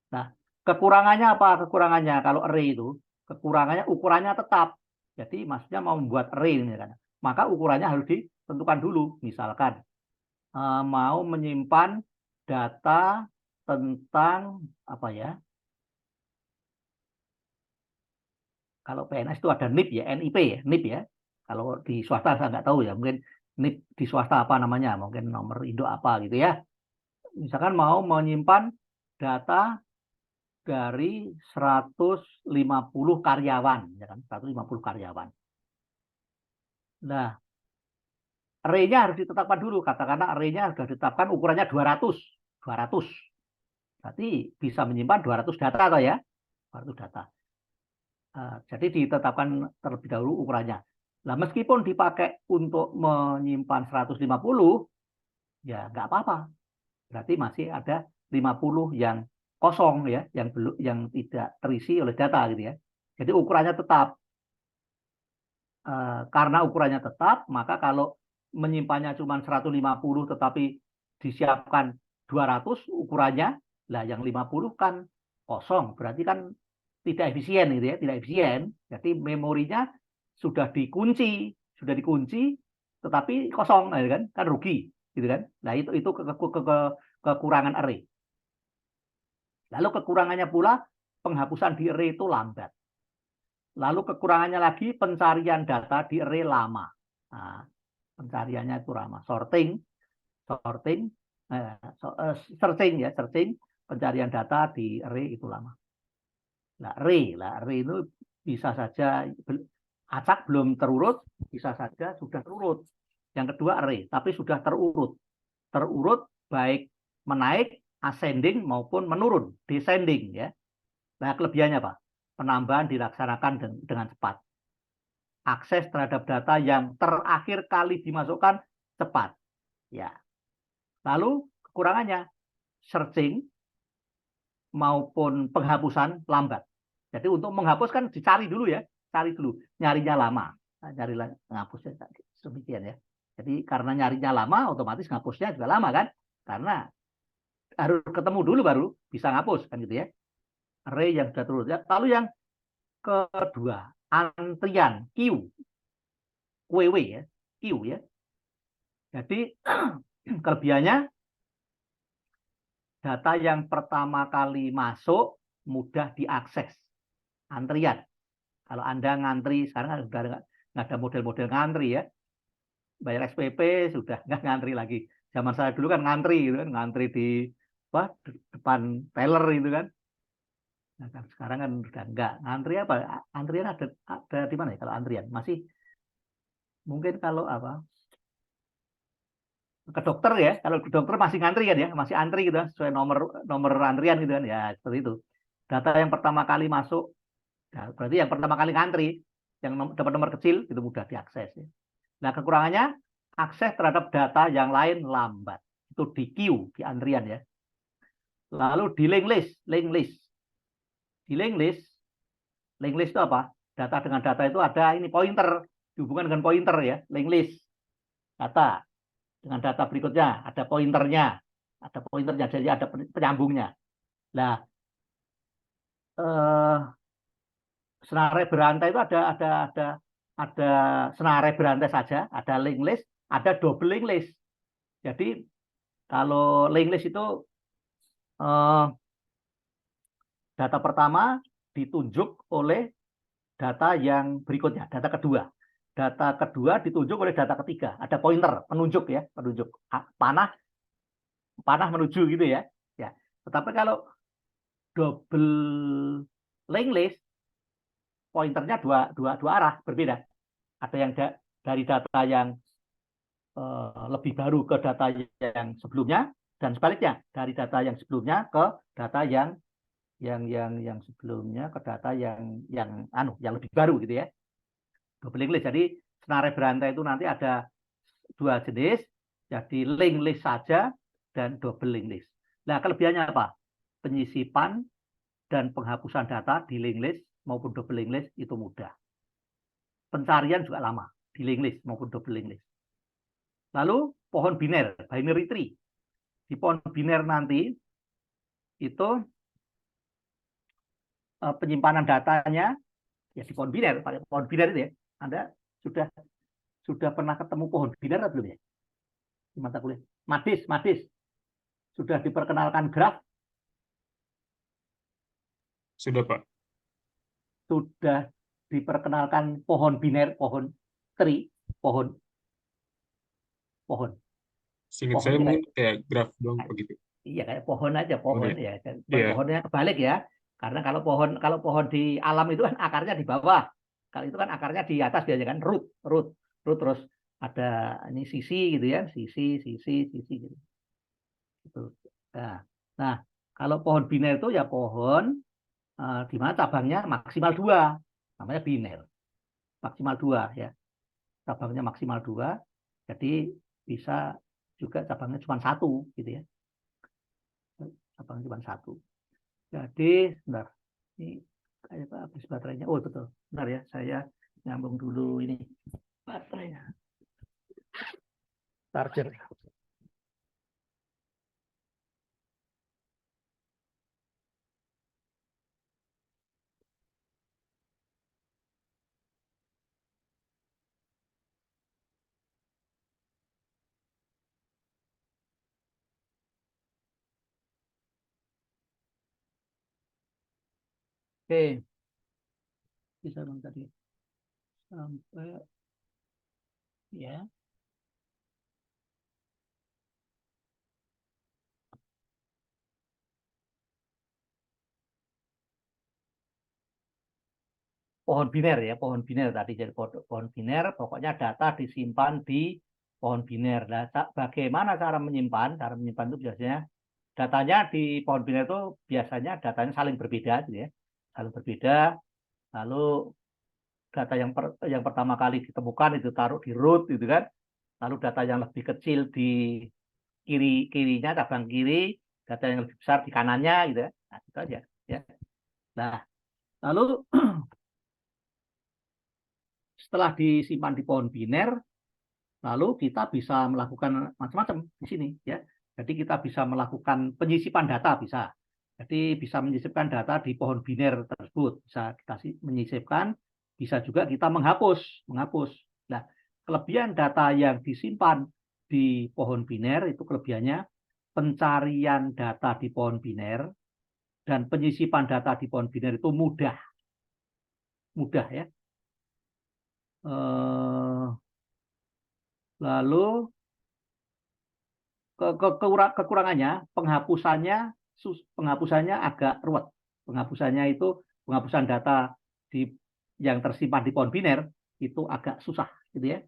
Nah, kekurangannya apa? Kekurangannya kalau array itu, kekurangannya ukurannya tetap. Jadi maksudnya mau membuat array ini kan. Maka ukurannya harus ditentukan dulu. Misalkan mau menyimpan data tentang apa ya? Kalau PNS itu ada NIP ya, NIP ya, NIP ya. Kalau di swasta saya nggak tahu ya, mungkin NIP di swasta apa namanya, mungkin nomor induk apa gitu ya. Misalkan mau menyimpan data dari 150 karyawan, ya kan? 150 karyawan. Nah, array-nya harus ditetapkan dulu. Katakanlah array-nya sudah ditetapkan ukurannya 200. 200. Berarti bisa menyimpan 200 data atau ya? 200 data. Jadi ditetapkan terlebih dahulu ukurannya. Nah, meskipun dipakai untuk menyimpan 150, ya nggak apa-apa. Berarti masih ada 50 yang kosong ya, yang tidak terisi oleh data gitu ya. Jadi ukurannya tetap. Karena ukurannya tetap, maka kalau menyimpannya cuma 150 tetapi disiapkan 200 ukurannya, lah yang 50 kan kosong, berarti kan tidak efisien gitu ya, tidak efisien. Jadi memorinya sudah dikunci, tetapi kosong kan rugi gitu kan. Nah, itu kekurangan array. Lalu kekurangannya pula penghapusan di array itu lambat. Lalu kekurangannya lagi pencarian data di array lama. Nah, pencariannya itu lama. Searching, pencarian data di array itu lama. Nah, array itu bisa saja acak belum terurut, bisa saja sudah terurut. Yang kedua array, tapi sudah terurut. Terurut baik menaik, ascending maupun menurun, descending ya. Nah, kelebihannya Pak, penambahan dilaksanakan dengan cepat. Akses terhadap data yang terakhir kali dimasukkan cepat. Ya. Lalu kekurangannya searching maupun penghapusan lambat. Jadi untuk menghapus kan dicari dulu ya, cari dulu, nyarinya lama. Nah, nyari menghapusnya demikian ya. Jadi karena nyarinya lama, otomatis menghapusnya juga lama kan? Karena harus ketemu dulu baru bisa ngapus kan gitu ya. Array yang sudah terus ya. Lalu yang kedua, antrian queue, QW ya, queue ya. Jadi kelebihannya data yang pertama kali masuk mudah diakses, antrian. Kalau Anda ngantri sekarang sudah nggak ada model-model ngantri ya, bayar SPP sudah nggak ngantri lagi. Zaman saya dulu kan ngantri gitu kan, ngantri di depan teller itu kan. Nah, kan sekarang kan udah enggak. Ngantri apa? Antrian ada di mana ya kalau antrian? Masih mungkin kalau apa? Ke dokter ya. Kalau ke dokter masih ngantri kan ya, masih antri gitu kan, sesuai nomor antrian gitu kan. Ya, seperti itu. Data yang pertama kali masuk, ya, berarti yang pertama kali ngantri, yang dapat nomor kecil itu mudah diakses ya. Nah, kekurangannya akses terhadap data yang lain lambat. Itu di queue, di antrian ya. Lalu di linked list. Di linked list itu apa? Data dengan data itu ada ini pointer, dihubungkan dengan pointer ya, linked list. Data dengan data berikutnya ada pointernya, jadi ada penyambungnya. Nah, senarai berantai itu ada senarai berantai saja, ada linked list, ada double linked list. Jadi kalau linked list itu data pertama ditunjuk oleh data yang berikutnya, data kedua. Data kedua ditunjuk oleh data ketiga. Ada pointer, penunjuk ya, penunjuk panah menuju gitu ya. Ya. Tetapi kalau double linked list, pointernya dua arah berbeda. Ada yang dari data yang lebih baru ke data yang sebelumnya, dan sebaliknya dari data yang sebelumnya ke data yang sebelumnya ke data yang lebih baru gitu ya. Double linked list. Jadi senarai berantai itu nanti ada dua jenis, jadi linked list saja dan double linked list. Nah, kelebihannya apa? Penyisipan dan penghapusan data di linked list maupun double linked list itu mudah. Pencarian juga lama di linked list maupun double linked list. Lalu pohon biner, binary tree. Di pohon biner nanti itu penyimpanan datanya ya di pohon biner, pada pohon biner itu ya. Anda sudah pernah ketemu pohon biner atau belum ya? Di mata kuliah. Madis. Sudah diperkenalkan graf? Sudah, Pak. Sudah diperkenalkan pohon biner, pohon tree, pohon. Seingat saya mungkin kayak graf doang begitu. Iya, kayak pohon aja, pohon ya. Yeah. Pohonnya kebalik ya. Karena kalau pohon di alam itu kan akarnya di bawah. Kalau itu kan akarnya di atas biasanya kan root terus ada ini sisi gitu ya, sisi gitu. Gitu. Nah, kalau pohon biner itu ya pohon di mana cabangnya maksimal 2, namanya biner. Maksimal 2 ya. Cabangnya maksimal 2, jadi bisa juga cabangnya cuma 1 gitu ya. Cabangnya cuma 1. Jadi, sebentar. Ini kayak habis baterainya. Oh, betul. Bentar ya, saya nyambung dulu ini baterainya. Charger. Oke, bisa bang tadi sampai ya. Pohon biner ya, pohon biner tadi jadi pohon biner, pokoknya data disimpan di pohon biner. Nah, bagaimana cara menyimpan? Cara menyimpan itu biasanya datanya di pohon biner itu biasanya datanya saling berbeda gitu ya. Saling berbeda, lalu data yang pertama kali ditemukan itu taruh di root gitu kan. Lalu data yang lebih kecil di kirinya, cabang kiri, data yang lebih besar di kanannya gitu ya. Nah, itu aja ya. Nah, lalu setelah disimpan di pohon biner, lalu kita bisa melakukan macam-macam di sini ya. Jadi kita bisa melakukan penyisipan data bisa. Jadi bisa menyisipkan data di pohon biner tersebut, bisa kita menyisipkan, bisa juga kita menghapus. Nah, kelebihan data yang disimpan di pohon biner itu kelebihannya pencarian data di pohon biner dan penyisipan data di pohon biner itu mudah ya. Lalu kekurangannya penghapusannya agak ruwet. Penghapusan data yang tersimpan di pohon biner itu agak susah gitu ya.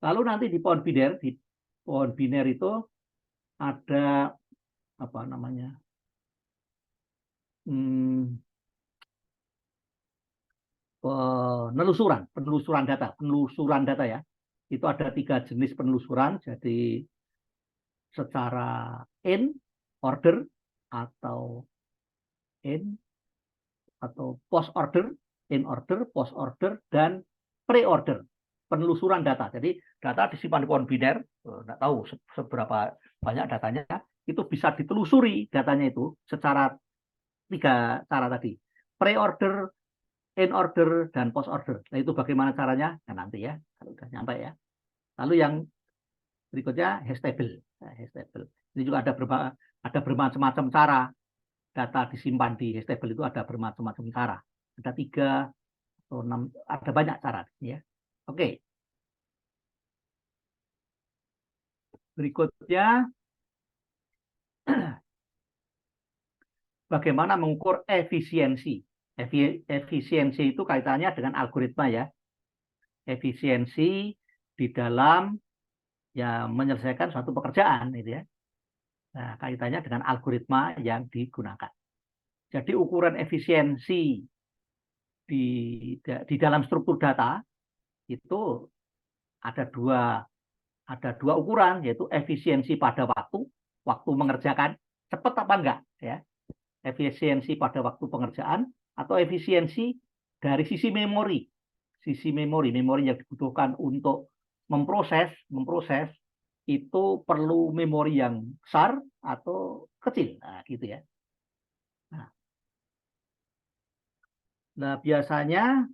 Lalu nanti di pohon biner itu ada apa namanya? Penelusuran data ya. Itu ada 3 jenis penelusuran. Jadi secara in order atau post order, in order, post order, dan pre order. Penelusuran data. Jadi data disimpan di pohon biner, nggak tahu seberapa banyak datanya, itu bisa ditelusuri datanya itu secara 3 cara tadi. Pre order, in order, dan post order. Nah itu bagaimana caranya? Nah, nanti ya, kalau udah nyampe ya. Lalu yang berikutnya hash table. Nah, hash table. Ini juga ada bermacam-macam cara data disimpan di hash table itu ada bermacam-macam cara. Ada 3 atau 6, ada banyak cara ya. Oke. Berikutnya bagaimana mengukur efisiensi. Efisiensi itu kaitannya dengan algoritma ya. Efisiensi di dalam ya menyelesaikan suatu pekerjaan gitu ya. Nah, kaitannya dengan algoritma yang digunakan. Jadi ukuran efisiensi di dalam struktur data itu ada dua ukuran, yaitu efisiensi pada waktu mengerjakan cepat apa enggak ya. Efisiensi pada waktu pengerjaan atau efisiensi dari sisi memori yang dibutuhkan untuk memproses itu perlu memori yang besar atau kecil, nah gitu ya. Nah biasanya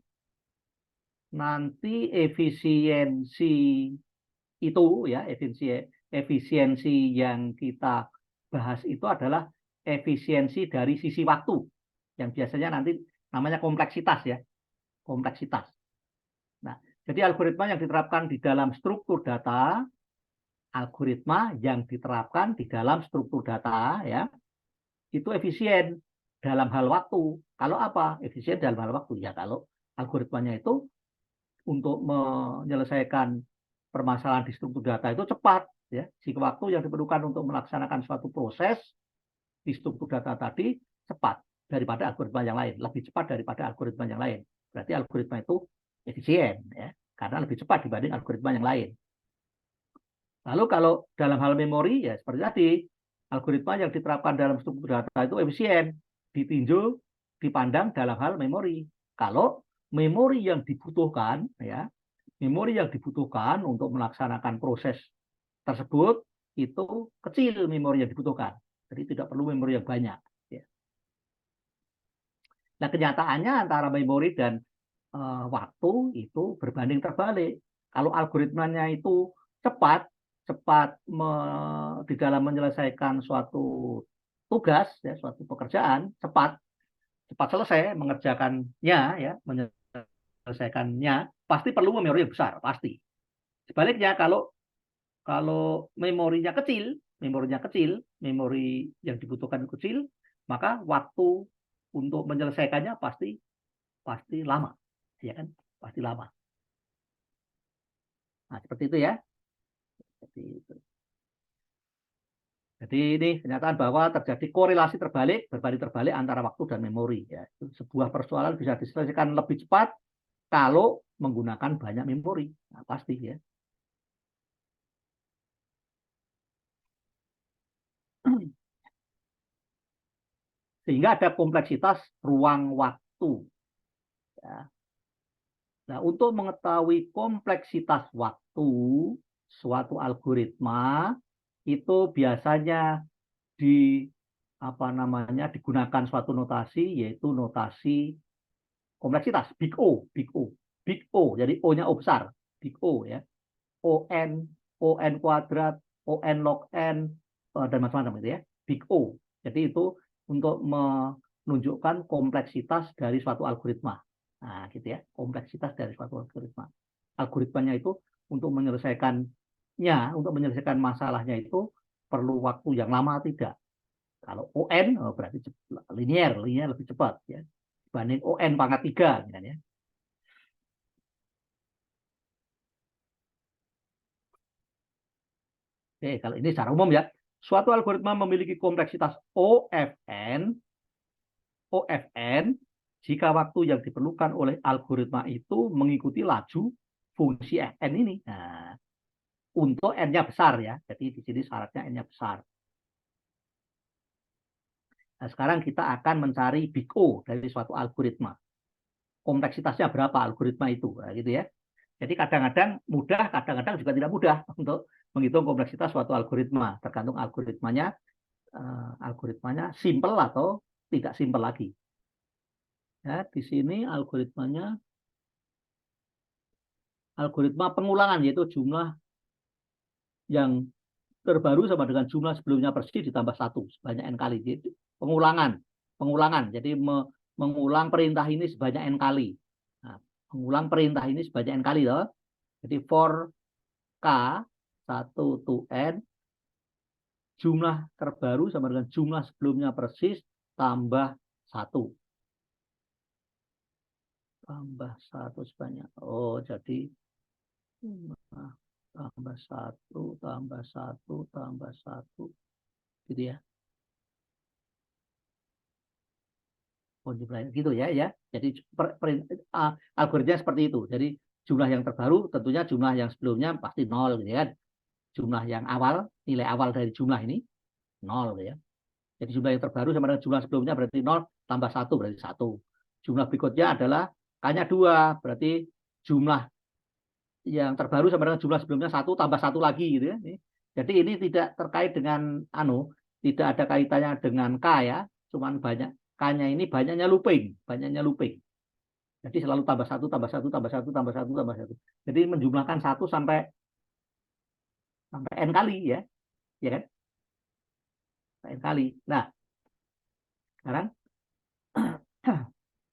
nanti efisiensi itu ya, efisiensi yang kita bahas itu adalah efisiensi dari sisi waktu yang biasanya nanti namanya kompleksitas ya, kompleksitas. Nah, jadi algoritma yang diterapkan di dalam struktur data, ya, itu efisien dalam hal waktu. Kalau apa? Efisien dalam hal waktu. Ya kalau algoritmanya itu untuk menyelesaikan permasalahan di struktur data itu cepat. Ya. Jika waktu yang diperlukan untuk melaksanakan suatu proses di struktur data tadi cepat daripada algoritma yang lain. Lebih cepat daripada algoritma yang lain. Berarti algoritma itu efisien. Ya. Karena lebih cepat dibanding algoritma yang lain. Lalu kalau dalam hal memori, ya seperti tadi, algoritma yang diterapkan dalam struktur data itu efisien, ditinjau, dipandang dalam hal memori. Kalau memori yang dibutuhkan, ya, memori yang dibutuhkan untuk melaksanakan proses tersebut itu kecil memori yang dibutuhkan, jadi tidak perlu memori yang banyak. Ya. Nah, kenyataannya antara memori dan waktu itu berbanding terbalik. Kalau algoritmanya itu cepat di dalam menyelesaikan suatu tugas, ya, suatu pekerjaan, cepat selesai mengerjakannya, ya, menyelesaikannya, pasti perlu memori yang besar, pasti. Sebaliknya kalau memori yang dibutuhkan kecil, maka waktu untuk menyelesaikannya pasti lama, ya kan? Pasti lama. Nah, seperti itu ya. Jadi ini kenyataan bahwa terjadi korelasi berbanding terbalik antara waktu dan memori. Ya. Sebuah persoalan bisa diselesaikan lebih cepat kalau menggunakan banyak memori. Nah, pasti ya. Sehingga ada kompleksitas ruang waktu. Ya. Nah, untuk mengetahui kompleksitas waktu suatu algoritma itu biasanya digunakan suatu notasi, yaitu notasi kompleksitas, big O. Jadi O-nya O besar, big O ya. O n kuadrat, O(n log n) dan macam-macam gitu ya. Big O. Jadi itu untuk menunjukkan kompleksitas dari suatu algoritma. Nah, gitu ya, kompleksitas dari suatu algoritma. Algoritmanya itu untuk menyelesaikan masalahnya itu perlu waktu yang lama tidak. Kalau ON berarti linear lebih cepat ya. Dibanding ON pangkat 3 gitu ya. Oke, kalau ini secara umum ya. Suatu algoritma memiliki kompleksitas OFN jika waktu yang diperlukan oleh algoritma itu mengikuti laju fungsi Fn ini. Nah, untuk N-nya besar ya. Jadi di sini syaratnya N-nya besar. Nah, sekarang kita akan mencari big O dari suatu algoritma. Kompleksitasnya berapa algoritma itu, nah, gitu ya. Jadi kadang-kadang mudah, kadang-kadang juga tidak mudah untuk menghitung kompleksitas suatu algoritma. Tergantung algoritmanya simple atau tidak simple lagi. Ya, di sini algoritma pengulangan, yaitu jumlah yang terbaru sama dengan jumlah sebelumnya persis ditambah 1 sebanyak n kali. Jadi pengulangan. Jadi mengulang perintah ini sebanyak n kali. Nah, mengulang perintah ini sebanyak n kali loh. Jadi for k 1 to n jumlah terbaru sama dengan jumlah sebelumnya persis tambah 1. Tambah 1 sebanyak. Oh, jadi tambah 1 tambah 1 tambah 1 gitu ya. Gitu ya. Jadi algoritmanya seperti itu. Jadi jumlah yang terbaru tentunya jumlah yang sebelumnya pasti 0 gitu kan. Jumlah yang awal, nilai awal dari jumlah ini 0 gitu ya. Jadi jumlah yang terbaru sama dengan jumlah sebelumnya berarti 0 tambah 1 berarti 1. Jumlah berikutnya adalah K-nya 2, berarti jumlah yang terbaru sama dengan jumlah sebelumnya 1 tambah 1 lagi gitu ya. Jadi ini tidak terkait dengan tidak ada kaitannya dengan K ya, cuman K-nya ini banyaknya looping. Jadi selalu tambah 1 tambah 1 tambah 1 tambah 1 tambah 1. Jadi menjumlahkan 1 sampai n kali ya. Ya kan? N kali. Nah, sekarang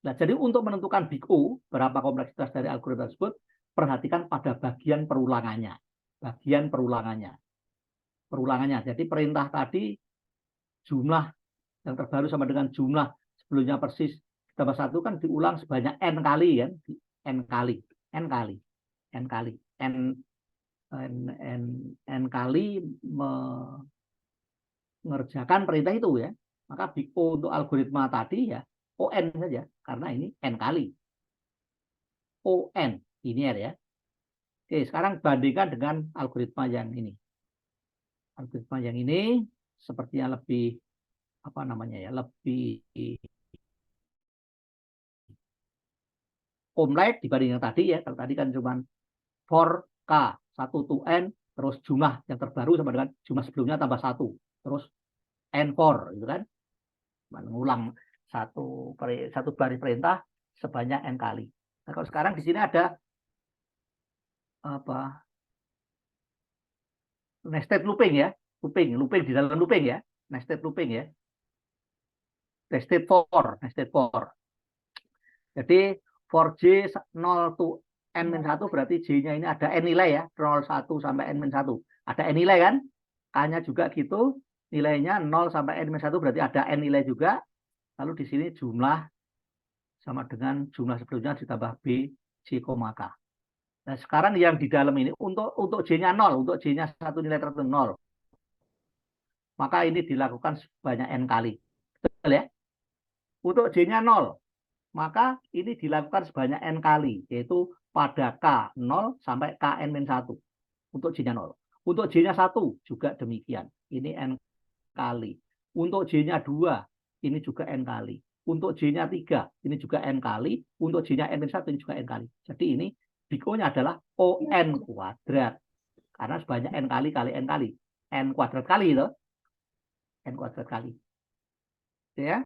nah, jadi untuk menentukan big O, berapa kompleksitas dari algoritma tersebut, perhatikan pada bagian perulangannya. Jadi perintah tadi jumlah yang terbaru sama dengan jumlah sebelumnya persis ditambah 1 kan diulang sebanyak n kali kan, n kali, n kali, n kali, n kali mengerjakan perintah itu ya. Maka big O untuk algoritma tadi ya ON saja karena ini n kali. ON linear ya. Oke, sekarang bandingkan dengan algoritma yang ini. Algoritma yang ini sepertinya lebih apa namanya ya, lebih kompleks dibanding yang tadi ya. Kalau tadi kan cuma for K 1 to N terus jumlah yang terbaru sama dengan jumlah sebelumnya tambah 1 terus N4 gitu kan. Mengulang satu baris perintah sebanyak n kali. Nah, kalau sekarang di sini ada apa? Nested looping ya, looping di dalam looping ya, nested looping ya, nested for. Jadi for J 0 to n-1 berarti J-nya ini ada n nilai ya, 0 1 sampai n-1. Ada n nilai kan? K-nya juga gitu, nilainya 0 sampai n-1 berarti ada n nilai juga. Lalu di sini jumlah sama dengan jumlah sebelumnya ditambah B, J, K. Nah, sekarang yang di dalam ini untuk J-nya 0, untuk J-nya satu nilai tertentu 0. Maka ini dilakukan sebanyak n kali. Betul ya? Untuk J-nya 0, maka ini dilakukan sebanyak n kali, yaitu pada K 0 sampai Kn-1 untuk J-nya 0. Untuk J-nya 1 juga demikian. Ini n kali. Untuk J-nya 2, ini juga n kali. Untuk J-nya 3, ini juga n kali. Untuk J-nya n-1, ini juga n kali. Jadi ini big O-nya adalah ON kuadrat. Karena sebanyak n kali kali n kali. N kuadrat kali itu. N kuadrat kali. Ya.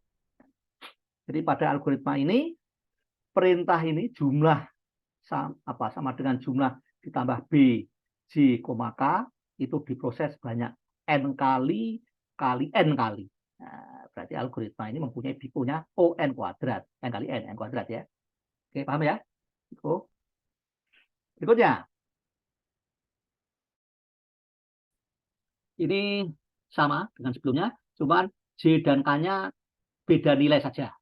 Jadi pada algoritma ini, perintah ini jumlah sama dengan jumlah ditambah B, J, K itu diproses banyak n kali kali n kali. Nah, berarti algoritma ini mempunyai big O-nya ON kuadrat. N kali n kuadrat ya. Oke, paham ya? Berikutnya. Ini sama dengan sebelumnya, cuman J dan K-nya beda nilai saja.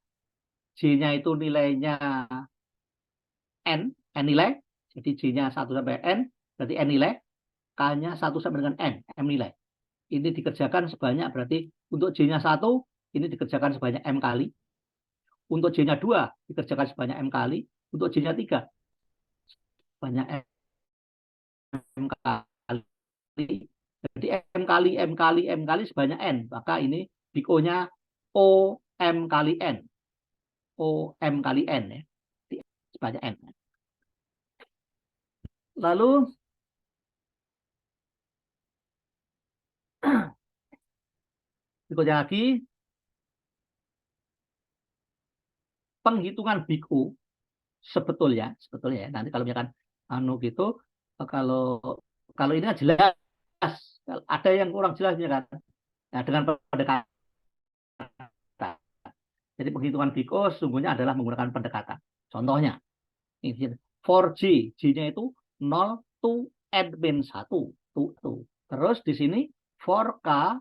J-nya itu nilainya n nilai, jadi J-nya 1 sampai n, berarti n nilai, K-nya 1 sampai dengan n, m nilai. Ini dikerjakan sebanyak, berarti untuk J-nya 1, ini dikerjakan sebanyak m kali. Untuk J-nya 2, dikerjakan sebanyak m kali. Untuk J-nya 3, sebanyak m kali. Jadi m kali sebanyak n. Maka ini big O-nya O m kali n. O m kali n ya. Sebanyak n. Lalu berikutnya lagi penghitungan big O sebetulnya ya. Nanti kalau misalkan gitu, kalau ini kan jelas, ada yang kurang jelas ya kan. Nah, dengan pendekatan. Jadi penghitungan big O sesungguhnya adalah menggunakan pendekatan. Contohnya, for J, J-nya itu 0 to n-1. Terus di sini for K,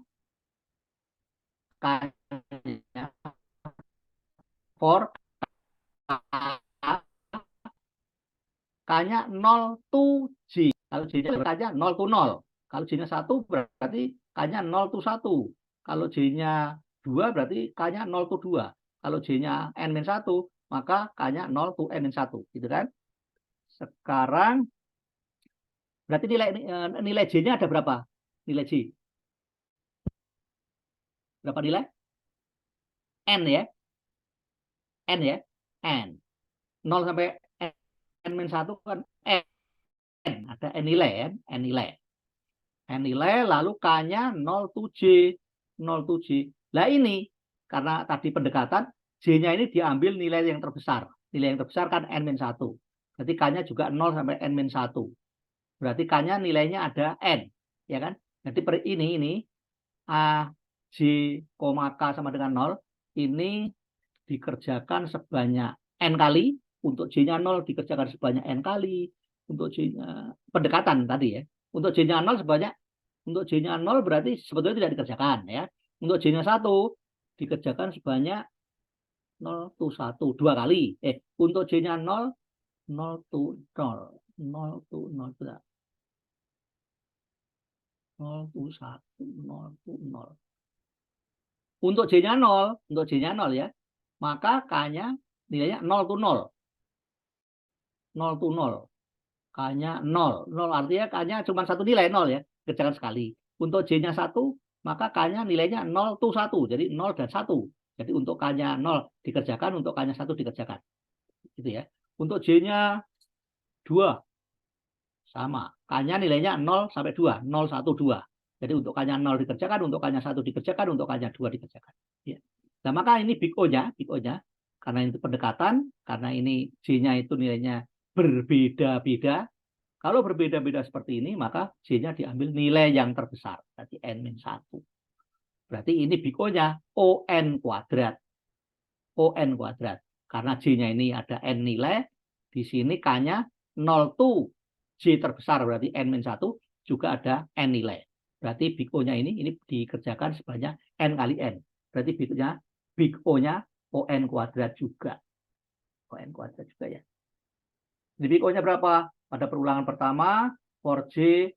K-nya for K-nya 0 to J. Kalau J-nya K-nya 0 to 0. Kalau J-nya 1 berarti K-nya 0 to 1. Kalau J-nya 2 berarti K-nya 0 to 2. Kalau J-nya n-1 maka K-nya 0 to n-1. Gitu kan? Sekarang berarti nilai J-nya ada berapa? Nilai J. Berapa nilai? N ya. N ya. N. 0 sampai n-1 kan N. Ada N nilai ya. N nilai. N nilai lalu K-nya 0 to J. 0 to J. Lah ini karena tadi pendekatan J-nya ini diambil nilai yang terbesar. Nilai yang terbesar kan n-1. Berarti K-nya juga 0 sampai n-1. Berarti K-nya nilainya ada N. Ya kan? Jadi ini A, J, K sama dengan 0. Ini dikerjakan sebanyak N kali. Untuk J-nya 0 dikerjakan sebanyak N kali. Untuk J-nya pendekatan tadi ya. Untuk J-nya 0 sebanyak, untuk J-nya 0 berarti sebetulnya tidak dikerjakan ya. Untuk J-nya 1 dikerjakan sebanyak 0 to 1, 2 kali. Untuk J-nya 0, 0 to 0, 0 to 0, 0 to 1, 0 to 0. Untuk J-nya 0, ya, maka K-nya nilainya 0 to 0. 0 to 0. K-nya 0. 0 artinya K-nya cuma satu nilai 0 ya, kerjakan sekali. Untuk J-nya 1, maka K-nya nilainya 0 to 1. Jadi 0 dan 1. Jadi untuk K-nya 0 dikerjakan, untuk K-nya 1 dikerjakan. Gitu ya. Untuk J-nya 2 sama. K-nya nilainya 0 sampai 2, 0, 1, 2. Jadi untuk K-nya 0 dikerjakan, untuk K-nya 1 dikerjakan, untuk K-nya 2 dikerjakan. Ya. Nah, maka ini big O-nya, karena itu pendekatan, karena ini J-nya itu nilainya berbeda-beda. Kalau berbeda-beda seperti ini, maka J-nya diambil nilai yang terbesar. Berarti N-1. Berarti ini big O-nya ON kuadrat. ON kuadrat. Karena J-nya ini ada N nilai, di sini K-nya 0 to J terbesar, berarti N-1 juga ada N nilai. Berarti big O-nya ini dikerjakan sebanyak N kali N. Berarti big O-nya ON kuadrat juga. ON kuadrat juga ya. Jadi big O-nya berapa? Pada perulangan pertama, for J,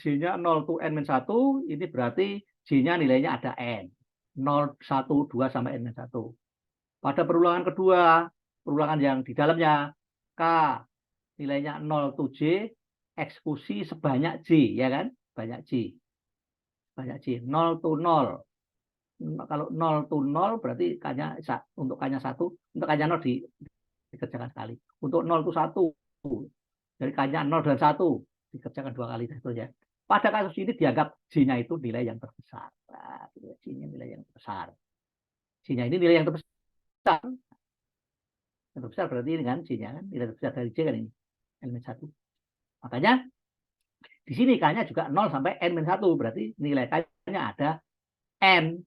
J-nya 0 to N-1, ini berarti J-nya nilainya ada N. 0, 1, 2 sampai N-1. Pada perulangan kedua, perulangan yang di dalamnya, K nilainya 0 to J, eksekusi sebanyak J, ya kan? Banyak J. Banyak J. 0 to 0. Kalau 0 to 0 berarti K-nya, untuk K-nya 1, untuk K-nya 0 dikerjakan sekali. Untuk 0 to 1, dari K-nya 0 dan 1 dikerjakan 2 kali. Ya. Pada kasus ini dianggap J-nya itu nilai yang terbesar. Nah, J-nya nilai yang terbesar. J-nya ini nilai yang terbesar. Yang terbesar berarti ini kan J-nya kan, nilai terbesar dari J kan ini. N-1. Makanya di sini K-nya juga 0 sampai N-1. Berarti nilai K-nya ada N.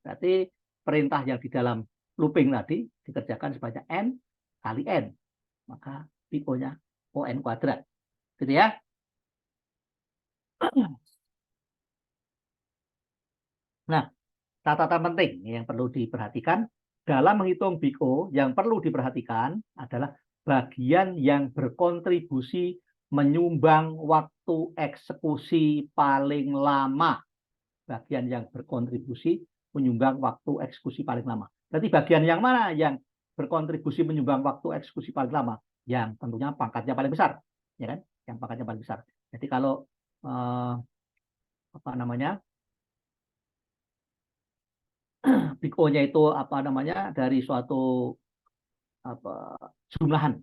Berarti perintah yang di dalam looping tadi dikerjakan sebanyak N kali N. Maka big O-nya ON kuadrat. Gitu ya. Nah, catatan penting yang perlu diperhatikan dalam menghitung big O, yang perlu diperhatikan adalah bagian yang berkontribusi menyumbang waktu eksekusi paling lama. Bagian yang berkontribusi menyumbang waktu eksekusi paling lama. Berarti bagian yang mana yang berkontribusi menyumbang waktu eksekusi paling lama? Yang tentunya pangkatnya paling besar, ya kan? Yang pangkatnya paling besar. Jadi kalau big O-nya itu dari suatu jumlahan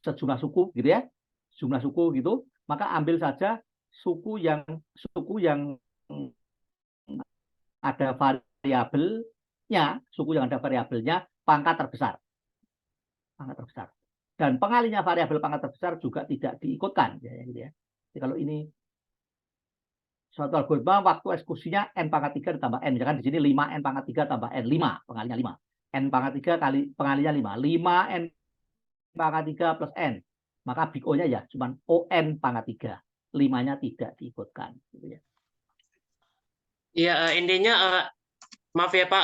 sejumlah suku gitu ya, jumlah suku gitu, maka ambil saja suku yang ada variabelnya, pangkat terbesar. Dan pengalinya variabel pangkat terbesar juga tidak diikutkan, ya, gitu ya. Jadi kalau ini suatu algoritma waktu eksekusinya n pangkat 3 ditambah n, misalkan di sini 5n pangkat 3 tambah n, 5 pengalinya 5. N pangkat 3 kali pengalinya 5. 5n pangkat 3 plus n. Maka big O-nya ya cuma ON pangkat 3. 5-nya tidak diikutkan, gitu ya. Iya, intinya maaf ya Pak,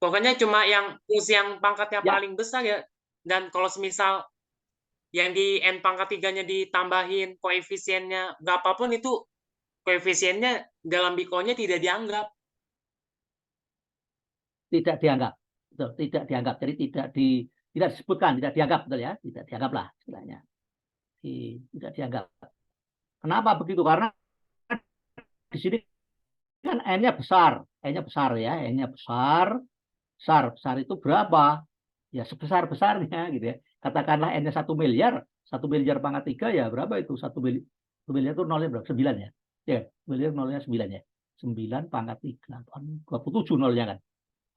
pokoknya cuma yang fungsi yang pangkatnya Ya. paling besar ya. Dan kalau semisal yang di n pangkat 3-nya ditambahin koefisiennya berapapun, itu koefisiennya dalam big O-nya tidak dianggap. Tidak dianggap. Betul, tidak dianggap. Jadi tidak disebutkan, tidak dianggap, betul ya. Tidak dianggap lah istilahnya. Tidak dianggap. Kenapa begitu? Karena di sini kan N-nya besar. N-nya besar ya. N-nya besar. Besar itu berapa? Ya sebesar-besarnya gitu ya. Katakanlah N-nya 1 miliar. 1 miliar pangkat 3 ya berapa itu? 1 miliar itu nolnya berapa? 9 ya. Ya, miliar nolnya 9 ya. 9 pangkat 3. 27 nolnya kan.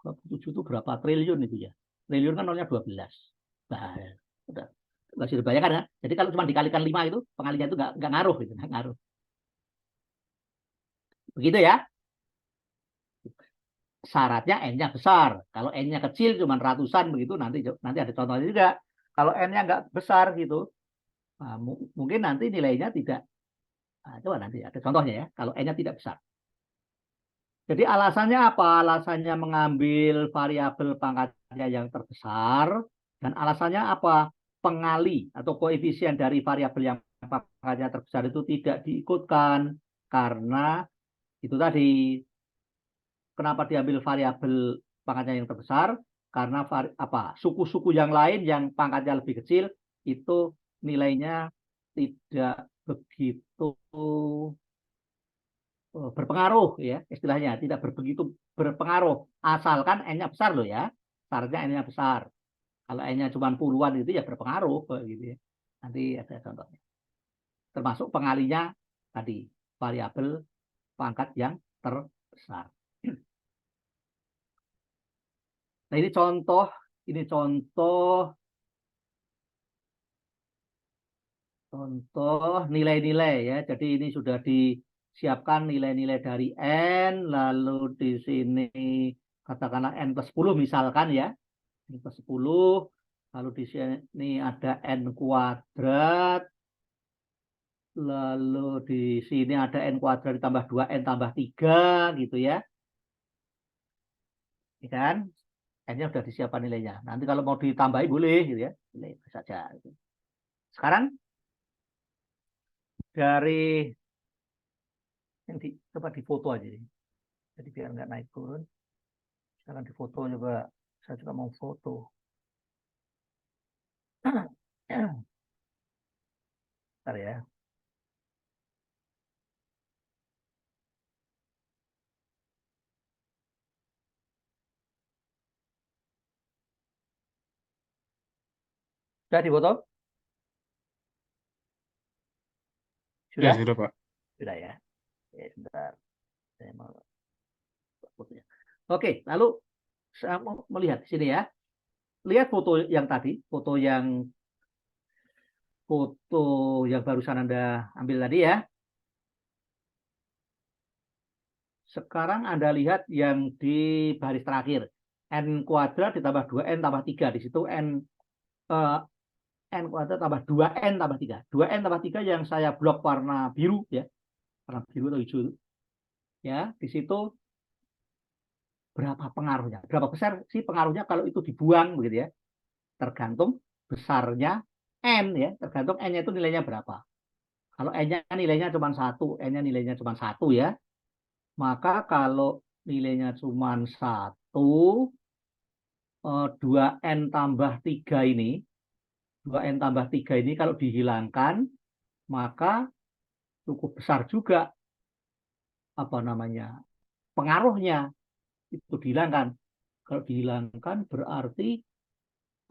27 itu berapa triliun itu ya. Triliun kan nolnya 12. Nah, udah. Masih dibayangkan ya. Jadi kalau cuma dikalikan 5 itu, pengalinya itu nggak ngaruh gitu. Nggak ngaruh. Begitu ya. Syaratnya N-nya besar. Kalau N-nya kecil cuma ratusan begitu, nanti ada contohnya juga. Kalau N-nya nggak besar gitu, nah, mungkin nanti nilainya tidak. Nah, coba nanti ada contohnya ya. Kalau N-nya tidak besar. Jadi alasannya apa? Alasannya mengambil variabel pangkatnya yang terbesar, dan alasannya apa? Pengali atau koefisien dari variabel yang pangkatnya terbesar itu tidak diikutkan karena itu tadi. Kenapa diambil variabel pangkatnya yang terbesar? Karena suku-suku yang lain yang pangkatnya lebih kecil itu nilainya tidak begitu berpengaruh, ya istilahnya tidak begitu berpengaruh, asalkan n-nya besar loh ya, syaratnya n-nya besar. Kalau n-nya cuma puluhan itu ya berpengaruh gitu ya. Nanti ada contohnya. Termasuk pengalinya tadi variabel pangkat yang terbesar. Nah, ini contoh nilai-nilai ya. Jadi ini sudah disiapkan nilai-nilai dari n, lalu di sini katakanlah n plus 10 misalkan ya, n plus 10, lalu di sini ada n kuadrat, lalu di sini ada n kuadrat ditambah 2n tambah 3 gitu ya. Ini kan n-nya sudah disiapkan nilainya. Nanti kalau mau ditambahi boleh gitu ya, boleh saja. Sekarang dari yang coba difoto aja, jadi biar nggak naik turun. Sekarang difoto coba, saya juga mau foto. Bentar ya. Sudah difoto? Ya, Sudah? sudah Pak. Sudah ya. Oke, sebentar. Saya mau fotonya. Oke, lalu saya mau melihat di sini ya. Lihat foto yang tadi, foto yang barusan Anda ambil tadi ya. Sekarang Anda lihat yang di baris terakhir. N kuadrat ditambah 2N tambah 3. Di situ N kuadrat tambah 2N tambah 3. 2N tambah 3 yang saya blok warna biru ya. Warna biru atau hijau. Ya, di situ berapa pengaruhnya? Berapa besar sih pengaruhnya kalau itu dibuang begitu ya? Tergantung besarnya N ya. Tergantung N-nya itu nilainya berapa. Kalau N-nya nilainya cuma 1, N-nya nilainya cuma 1 ya. Maka kalau nilainya cuma 1, 2N tambah 3 ini, 2N tambah 3 ini kalau dihilangkan, maka cukup besar juga pengaruhnya itu dihilangkan. Kalau dihilangkan berarti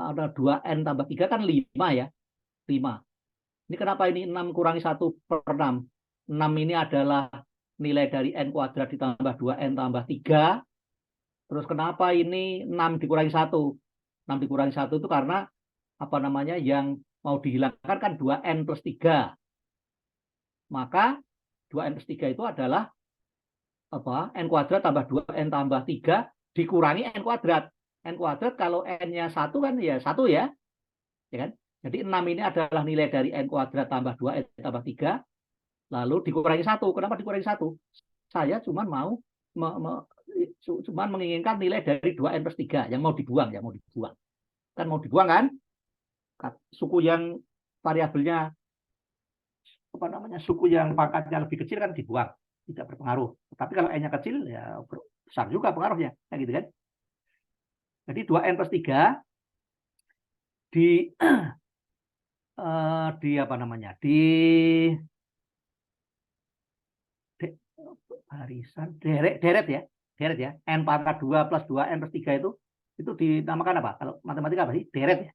ada 2N tambah 3 kan 5 ya. 5. Ini kenapa ini 6 kurangi 1 per 6? 6 ini adalah nilai dari N kuadrat ditambah 2N tambah 3. Terus kenapa ini 6 dikurangi 1? 6 dikurangi 1 itu karena yang mau dihilangkan kan 2N plus 3. Maka 2N plus 3 itu adalah N kuadrat tambah 2N tambah 3 dikurangi N kuadrat. N kuadrat kalau N-nya 1 kan ya 1 ya. Ya kan? Jadi 6 ini adalah nilai dari N kuadrat tambah 2N tambah 3, lalu dikurangi 1. Kenapa dikurangi 1? Saya cuma mau menginginkan nilai dari 2N plus 3 yang mau dibuang. Kan mau dibuang kan? Suku yang variabelnya suku yang pangkatnya lebih kecil kan dibuang, tidak berpengaruh. Tapi kalau N-nya kecil ya besar juga pengaruhnya, kayak gitu kan. Jadi 2N plus 3 di barisan deret ya. N pangkat 2 plus 2N plus 3 itu dinamakan apa? Kalau matematika apa sih? Deret ya.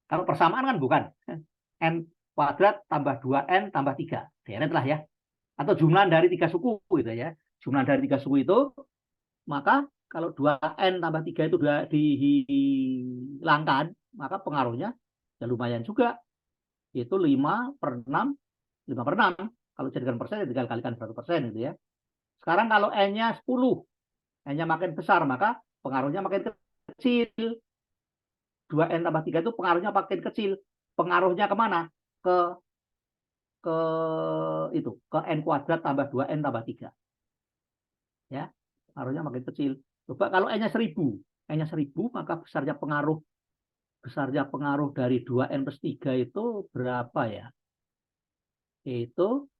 Kalau persamaan kan bukan. N kuadrat tambah 2N tambah 3. Deret lah ya. Atau jumlah dari 3 suku gitu ya. Jumlah dari 3 suku itu, maka kalau 2N tambah 3 itu dihilangkan, maka pengaruhnya ya lumayan juga. Yaitu 5 per 6. 5 per 6. Kalau jadikan persen, ya tinggal kalikan 100% gitu ya. Sekarang kalau N-nya 10, N-nya makin besar, maka pengaruhnya makin kecil. 2N tambah 3 itu pengaruhnya makin kecil. Pengaruhnya kemana? Ke N kuadrat tambah 2N tambah 3. ya. Pengaruhnya makin kecil. Coba kalau N-nya 1000, N-nya 1000, maka besarnya pengaruh dari 2N plus 3 itu berapa ya? Itu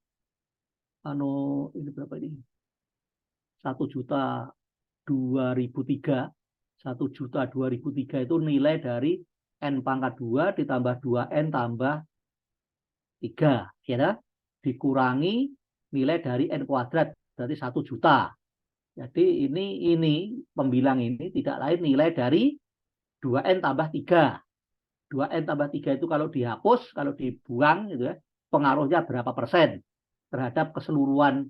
ini berapa ini? 1.000.003. 1.000.003 itu nilai dari N pangkat 2 ditambah 2N tambah 3, ya, dikurangi nilai dari N kuadrat, berarti 1 juta. Jadi ini pembilang ini tidak lain nilai dari 2N tambah 3. 2N tambah 3 itu kalau dihapus, kalau dibuang, gitu ya, pengaruhnya berapa persen terhadap keseluruhan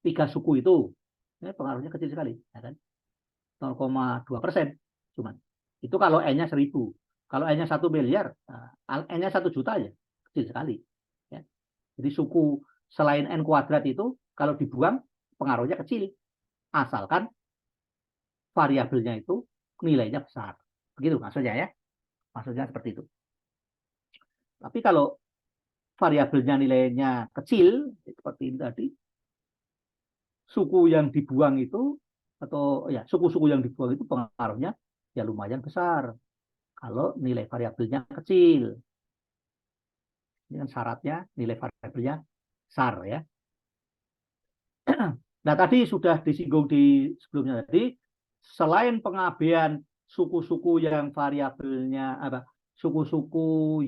3 suku itu. Ya, pengaruhnya kecil sekali, ya kan? 0,2% cuman. Itu kalau N-nya 1000. Kalau N-nya 1 miliar, N-nya 1 juta ya, kecil sekali. Ya. Jadi suku selain N kuadrat itu kalau dibuang pengaruhnya kecil. Asalkan variabelnya itu nilainya besar. Begitu maksudnya ya. Maksudnya seperti itu. Tapi kalau variabelnya nilainya kecil, seperti ini tadi, suku yang dibuang itu, atau ya suku-suku yang dibuang itu pengaruhnya ya lumayan besar. Kalau nilai variabelnya kecil. Ini kan syaratnya nilai variabelnya besar ya. Nah, tadi sudah disinggung di sebelumnya tadi, selain pengabaian suku-suku yang variabelnya apa? Suku-suku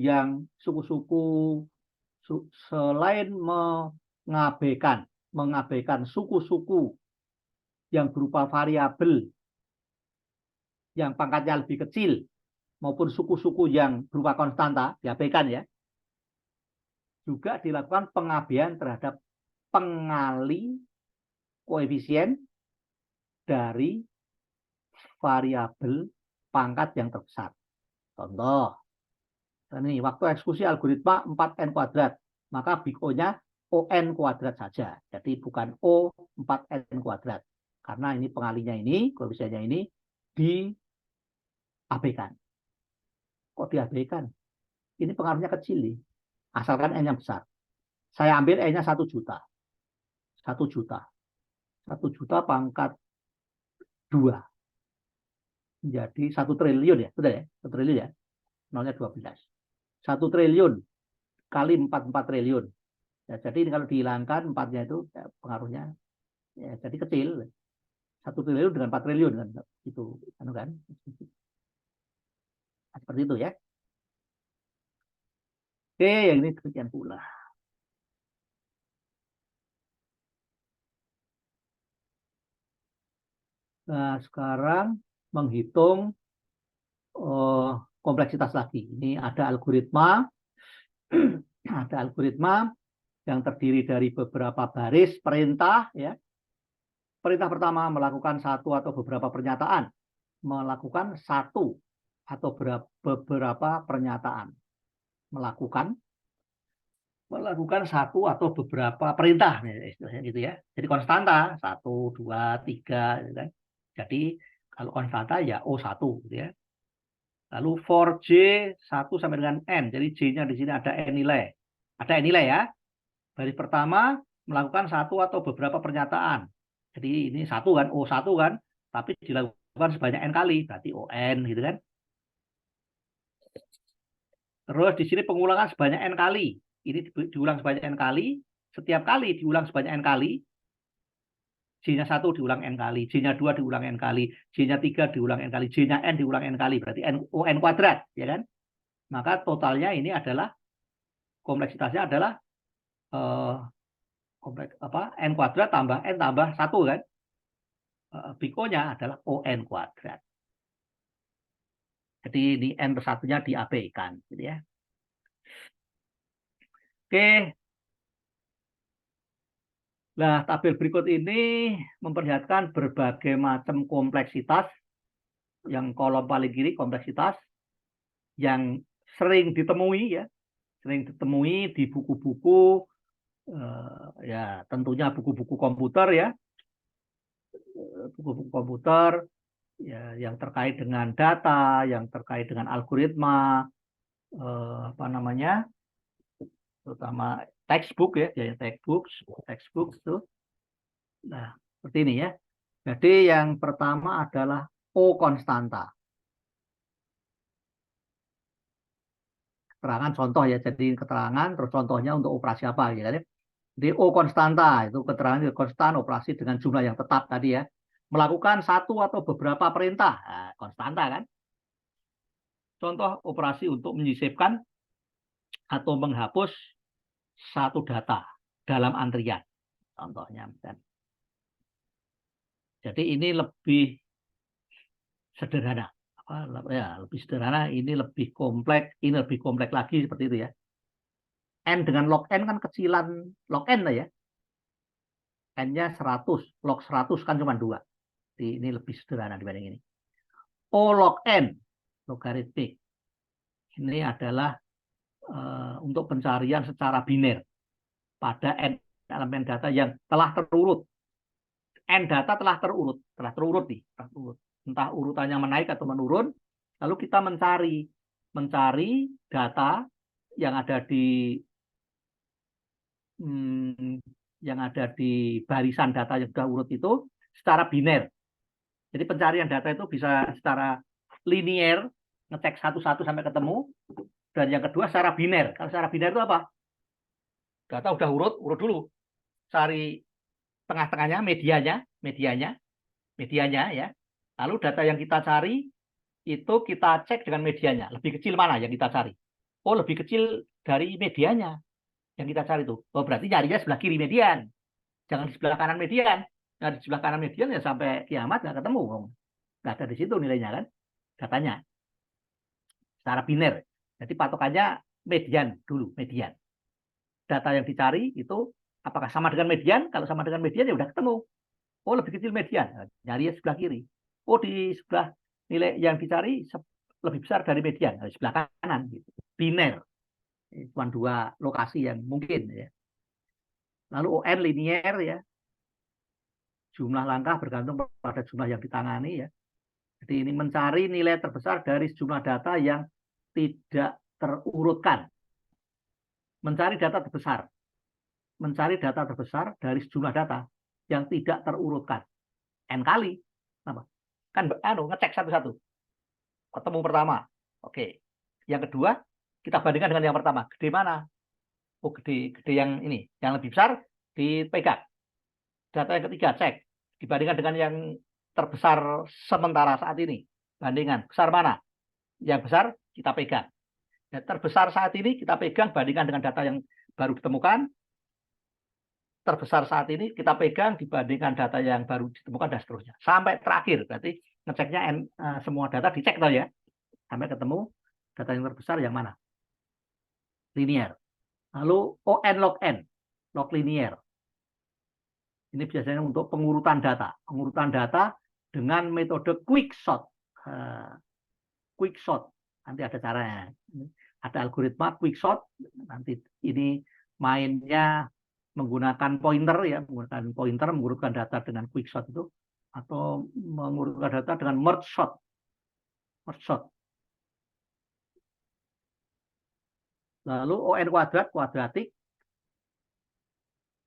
selain mengabaikan suku-suku yang berupa variabel yang pangkatnya lebih kecil maupun suku-suku yang berupa konstanta diabaikan ya. Juga dilakukan pengabaian terhadap pengali koefisien dari variabel pangkat yang terbesar. Contoh, ini waktu eksekusi algoritma 4N kuadrat, maka Big O-nya ON kuadrat saja. Jadi bukan O 4N kuadrat. Karena ini pengalinya ini, koefisiennya ini diabaikan. Kok diabaikan? Ini pengaruhnya kecil nih. Asalkan N-nya besar. Saya ambil N-nya 1 juta. 1 juta. 1 juta pangkat 2. Menjadi 1 triliun ya. Betul ya? 1 triliun ya. Nolnya 12. 1 triliun kali 4 triliun. Ya, jadi kalau dihilangkan 4-nya itu ya, pengaruhnya ya, jadi kecil. 1 triliun dengan 4 triliun kan. Itu kan. Seperti itu ya. Oke, yang ini demikian pula. Nah, sekarang menghitung kompleksitas lagi. Ini ada algoritma yang terdiri dari beberapa baris perintah ya. Perintah pertama melakukan satu atau beberapa pernyataan, melakukan satu atau beberapa pernyataan, melakukan satu atau beberapa perintah istilahnya gitu ya. Jadi konstanta 1, 2, 3 gitu kan. Jadi kalau konstanta ya O1 gitu ya. Lalu for J 1 sampai dengan N. Jadi J-nya di sini ada N nilai. Ada N nilai ya. Baris pertama melakukan satu atau beberapa pernyataan. Jadi ini satu kan, O1 kan, tapi dilakukan sebanyak N kali, berarti ON gitu kan. Terus di sini pengulangan sebanyak N kali. Ini diulang sebanyak N kali. Setiap kali diulang sebanyak N kali. J-nya 1 diulang N kali, J-nya 2 diulang N kali, J-nya 3 diulang N kali, J-nya N diulang N kali, berarti ON kuadrat, ya kan? Maka totalnya ini adalah, kompleksitasnya adalah N kuadrat tambah N tambah 1 kan? Big O-nya adalah ON kuadrat. Jadi ini N persatunya diabaikan, gitu ya. Oke. Nah, tabel berikut ini memperlihatkan berbagai macam kompleksitas. Yang kolom paling kiri kompleksitas yang sering ditemui ya, di buku-buku ya tentunya buku-buku komputer ya, buku-buku komputer ya yang terkait dengan data, yang terkait dengan algoritma, terutama textbook ya, textbook itu. Nah, seperti ini ya. Jadi yang pertama adalah O konstanta. Keterangan contoh ya, jadi keterangan terus contohnya untuk operasi apa ya kan ya. Jadi O konstanta itu keterangan konstan operasi dengan jumlah yang tetap tadi ya. Melakukan satu atau beberapa perintah, nah, konstanta kan. Contoh operasi untuk menyisipkan atau menghapus satu data dalam antrian. Contohnya. Jadi ini lebih sederhana. Ya, lebih sederhana, ini lebih kompleks, ini lebih kompleks lagi seperti itu ya. N dengan log N kan kecilan log N lah ya. N-nya 100, log 100 kan cuma 2. Jadi ini lebih sederhana dibanding ini. O log N, logaritmik. Ini adalah untuk pencarian secara biner pada N elemen data yang telah terurut. N data telah terurut nih, terurut. Entah urutannya menaik atau menurun, lalu kita mencari data yang ada di barisan data yang sudah urut itu secara biner. Jadi pencarian data itu bisa secara linier, ngecek satu-satu sampai ketemu, dan yang kedua secara biner. Kalau secara biner itu apa? Data udah urut dulu, cari tengah-tengahnya, medianya ya. Lalu data yang kita cari itu kita cek dengan medianya. Lebih kecil mana yang kita cari? Oh, lebih kecil dari medianya yang kita cari itu. Oh, berarti nyarinya sebelah kiri median. Jangan di sebelah kanan median. Nah, di sebelah kanan median ya sampai kiamat nggak ketemu. Nggak ada di situ nilainya kan, datanya. Secara biner. Jadi patokannya median dulu, median. Data yang dicari itu apakah sama dengan median? Kalau sama dengan median ya udah ketemu. Oh, lebih kecil median. Nyari sebelah kiri. Oh, di sebelah nilai yang dicari lebih besar dari median. Di sebelah kanan. Gitu. Biner. Cuma 2 lokasi yang mungkin. Ya. Lalu ON linier ya. Jumlah langkah bergantung pada jumlah yang ditangani ya. Jadi ini mencari nilai terbesar dari sejumlah data yang tidak terurutkan. Mencari data terbesar. Mencari data terbesar dari sejumlah data yang tidak terurutkan. N kali. Apa? Kan ngecek satu-satu. Ketemu pertama. Oke. Yang kedua, kita bandingkan dengan yang pertama. Gede mana? Oh, gede yang ini. Yang lebih besar dipegang. Data yang ketiga, cek. Dibandingkan dengan yang terbesar sementara saat ini. Bandingan. Besar mana? Yang besar kita pegang. Dan terbesar saat ini kita pegang bandingkan dengan data yang baru ditemukan. Terbesar saat ini kita pegang dibandingkan data yang baru ditemukan dan seterusnya. Sampai terakhir. Berarti ngeceknya semua data dicek tuh ya. Sampai ketemu data yang terbesar yang mana. Linear. Lalu ON log N. Log linear. Ini biasanya untuk pengurutan data. Pengurutan data dengan metode quicksort. Quicksort. Nanti ada caranya. Ada algoritma quicksort. Nanti ini mainnya menggunakan pointer ya, menggunakan pointer mengurutkan data dengan quicksort itu, atau mengurutkan data dengan merge sort. Merge sort. Lalu ON kuadratik.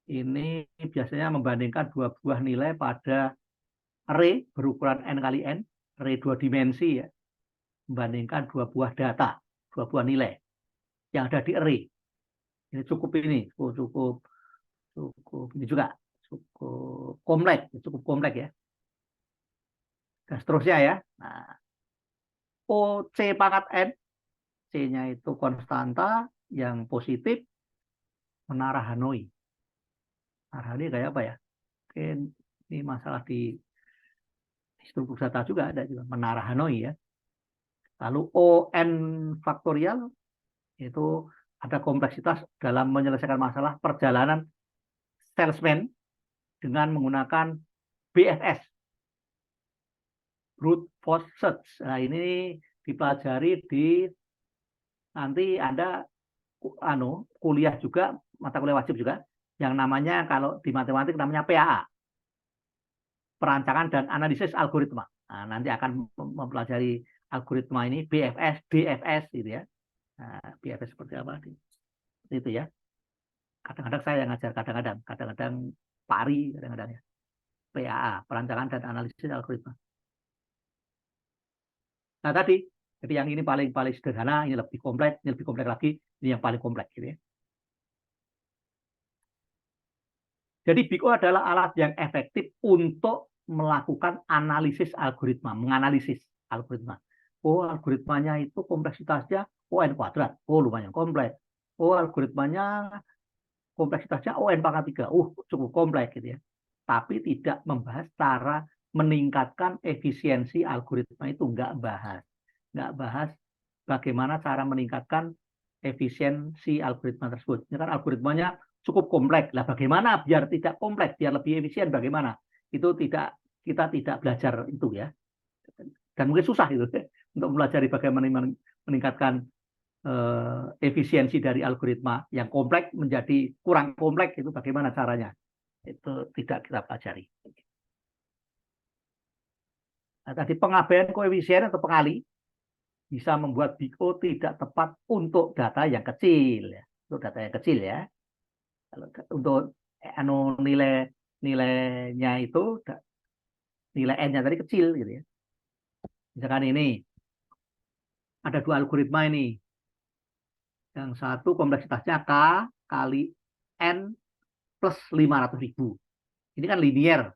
Ini biasanya membandingkan 2 buah nilai pada array berukuran n kali n, array 2 dimensi ya, membandingkan 2 buah data, 2 buah nilai yang ada di array. Ini cukup ini juga cukup kompleks ya. Dan seterusnya ya. Nah, OC pangkat n, C-nya itu konstanta yang positif, menara Hanoi. Menara Hanoi kayak apa ya? Mungkin ini masalah di struktur data juga ada juga menara Hanoi ya. Lalu ON faktorial itu ada kompleksitas dalam menyelesaikan masalah perjalanan salesman dengan menggunakan BFS, brute force search. Nah, ini dipelajari di nanti Anda kuliah juga, mata kuliah wajib juga, yang namanya kalau di matematik namanya PAA, perancangan dan analisis algoritma. Nah, nanti akan mempelajari algoritma ini BFS, DFS gitu ya. Nah, BFS seperti apa? Itu ya. Kadang-kadang saya yang ngajar, kadang-kadang Pak Ari, kadang-kadang ya. PAA, perancangan dan analisis algoritma. Nah tadi, jadi yang ini paling sederhana, ini lebih kompleks, ini lebih kompleks lagi, ini yang paling kompleks gitu ya. Jadi BIGO adalah alat yang efektif untuk melakukan analisis algoritma, menganalisis algoritma. Oh, algoritmanya itu kompleksitasnya ON kuadrat. Oh, lumayan kompleks. Oh, algoritmanya kompleksitasnya ON pangkat 3. Cukup kompleks gitu ya. Tapi tidak membahas cara meningkatkan efisiensi algoritma itu, nggak bahas bagaimana cara meningkatkan efisiensi algoritma tersebut. Ini kan algoritmanya cukup kompleks. Lah bagaimana biar tidak kompleks, biar lebih efisien bagaimana? Itu kita tidak belajar itu ya. Dan mungkin susah itu untuk mempelajari bagaimana meningkatkan efisiensi dari algoritma yang kompleks menjadi kurang kompleks, itu bagaimana caranya? Itu tidak kita pelajari. Nah, tadi pengabaian koefisien atau pengali bisa membuat BIGO tidak tepat untuk data yang kecil ya. Untuk data yang kecil ya. Kalau untuk nilainya itu nilai n-nya tadi kecil gitu ya. Misalkan ini ada 2 algoritma ini. Yang satu kompleksitasnya K kali N plus 500.000. Ini kan linear.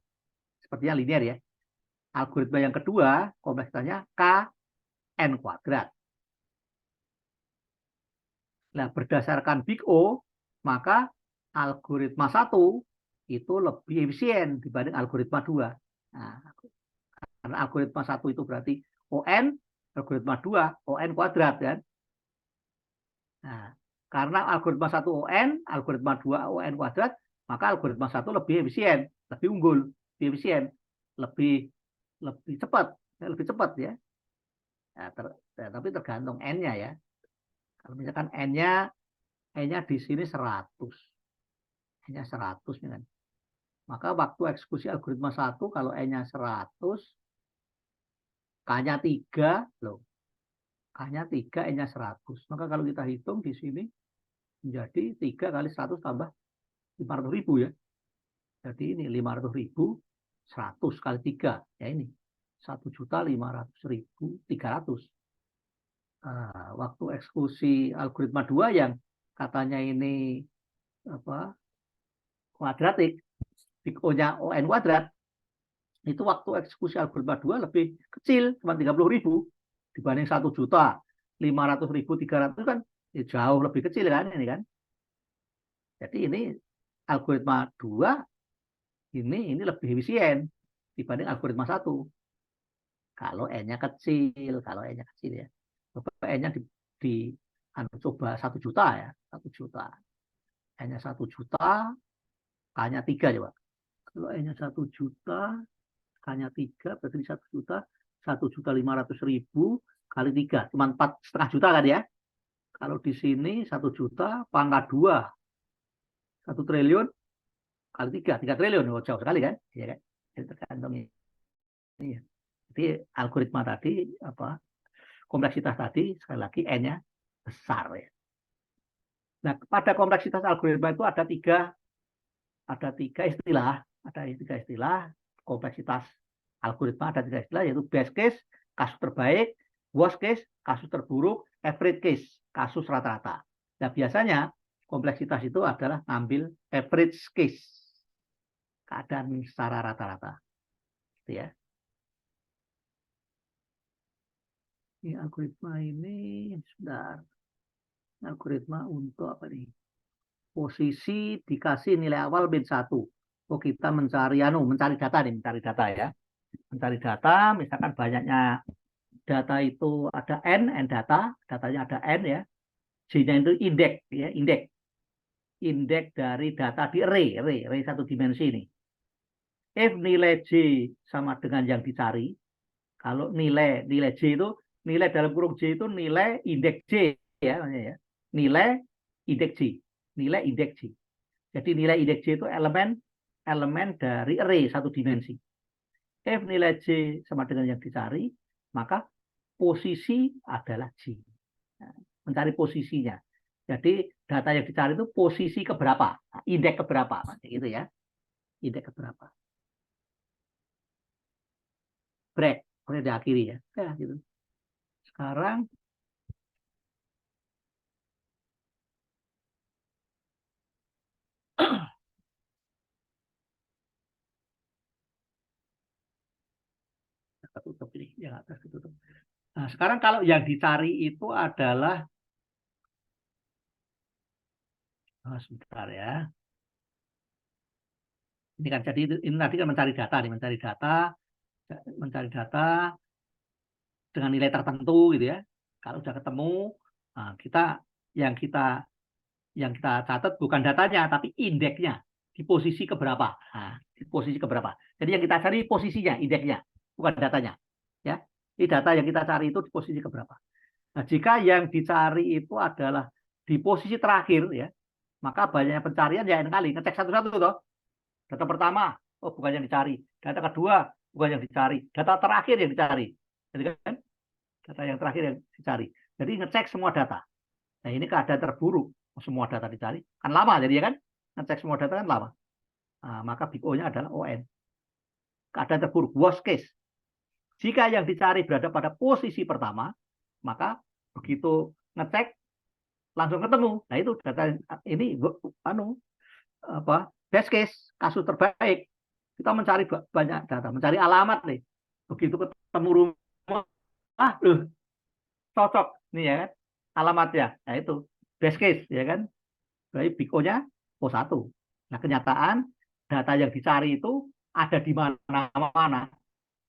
Sepertinya linear ya. Algoritma yang kedua kompleksitasnya K N kuadrat. Nah, berdasarkan BIGO, maka algoritma 1 itu lebih efisien dibanding algoritma 2. Nah, karena algoritma 1 itu berarti ON, algoritma 2 ON kuadrat kan. Nah, karena algoritma 1 ON, algoritma 2 ON kuadrat, maka algoritma 1 lebih efisien, lebih unggul, lebih efisien, lebih cepat ya. Nah, tapi tergantung N-nya ya. Kalau misalkan N-nya di sini 100. N-nya 100 kan. Maka waktu eksekusi algoritma 1 kalau N-nya 100, K-nya 3 loh. K-nya 3, N-nya 100. Maka kalau kita hitung di sini menjadi 3 kali 100 tambah 500.000 ya. Jadi ini 500.000 100 kali 3 ya ini 1.500.300. Waktu eksekusi algoritma 2 yang katanya ini apa kuadratik, BIGO-nya ON kuadrat, itu waktu eksekusi algoritma 2 lebih kecil, cuma 30.000 dibanding 1.500.300 kan jauh lebih kecil kan ini kan. Jadi ini algoritma 2 ini lebih efisien dibanding algoritma 1. Kalau N-nya kecil, ya. N-nya coba 1 juta ya, 1 juta. N-nya 1 juta, K-nya 3 coba. Kalau N-nya 1 juta, K-nya 3, berarti 1 juta, 1.500.000 kali 3, cuma 4,5 juta kan ya. Kalau di sini 1 juta pangkat 2, 1 triliun kali 3 triliun, jauh sekali kan? Ya kan? Jadi tergantung ini. Jadi algoritma tadi kompleksitas tadi sekali lagi N-nya besar ya. Nah, pada kompleksitas algoritma itu ada tiga istilah, kompleksitas algoritma ada 3 istilah, yaitu best case, kasus terbaik, worst case, kasus terburuk, average case, kasus rata-rata. Nah, biasanya kompleksitas itu adalah ngambil average case, keadaan secara rata-rata. Gitu ya. Ini algoritma ini sebentar. Algoritma untuk apa nih? Posisi dikasih nilai awal min 1. Oh, kita mencari data nih, mencari data ya. Mencari data, misalkan banyaknya data itu ada n data, datanya ada n ya. J-nya itu indeks ya, indeks dari data di array 1 dimensi ini. If nilai J sama dengan yang dicari, kalau nilai J itu nilai dalam kurung J itu nilai indeks J ya, nilai indeks J, Jadi nilai indeks J itu elemen dari array 1 dimensi. If nilai J sama dengan yang dicari, maka posisi adalah J. Nah, mencari posisinya. Jadi data yang dicari itu posisi keberapa, indeks keberapa, gitu ya, indeks keberapa. break, boleh diakhiri ya. Ya gitu. Sekarang tutup ini, yang atas ditutup. Nah, sekarang kalau yang dicari itu adalah sebentar ya. Ini kan jadi ini tadi kan mencari data nih, mencari data dengan nilai tertentu gitu ya. Kalau sudah ketemu, nah, yang kita catat bukan datanya tapi indeksnya di posisi keberapa. Nah, di posisi keberapa. Jadi yang kita cari posisinya, indeksnya, bukan datanya. Ya. Ini data yang kita cari itu di posisi keberapa. Nah, jika yang dicari itu adalah di posisi terakhir ya, maka banyaknya pencarian ya n kali, ngecek satu-satu toh. Data pertama, oh bukan yang dicari. Data kedua, bukan yang dicari. Data terakhir yang dicari. Jadi kan data yang terakhir yang dicari. Jadi ngecek semua data. Nah, ini keadaan terburuk. Semua data dicari. Kan lama jadi ya kan? Ngecek semua data kan lama. Nah, maka big O-nya adalah ON. Keadaan terburuk, worst case. Jika yang dicari berada pada posisi pertama, maka begitu ngecek langsung ketemu. Nah, itu data ini best case, kasus terbaik. Kita mencari banyak data, mencari alamat nih. Begitu ketemu rumah, cocok nih ya kan, alamatnya. Nah, itu best case ya kan. Berarti big O-nya O1. Nah, kenyataan data yang dicari itu ada di mana-mana.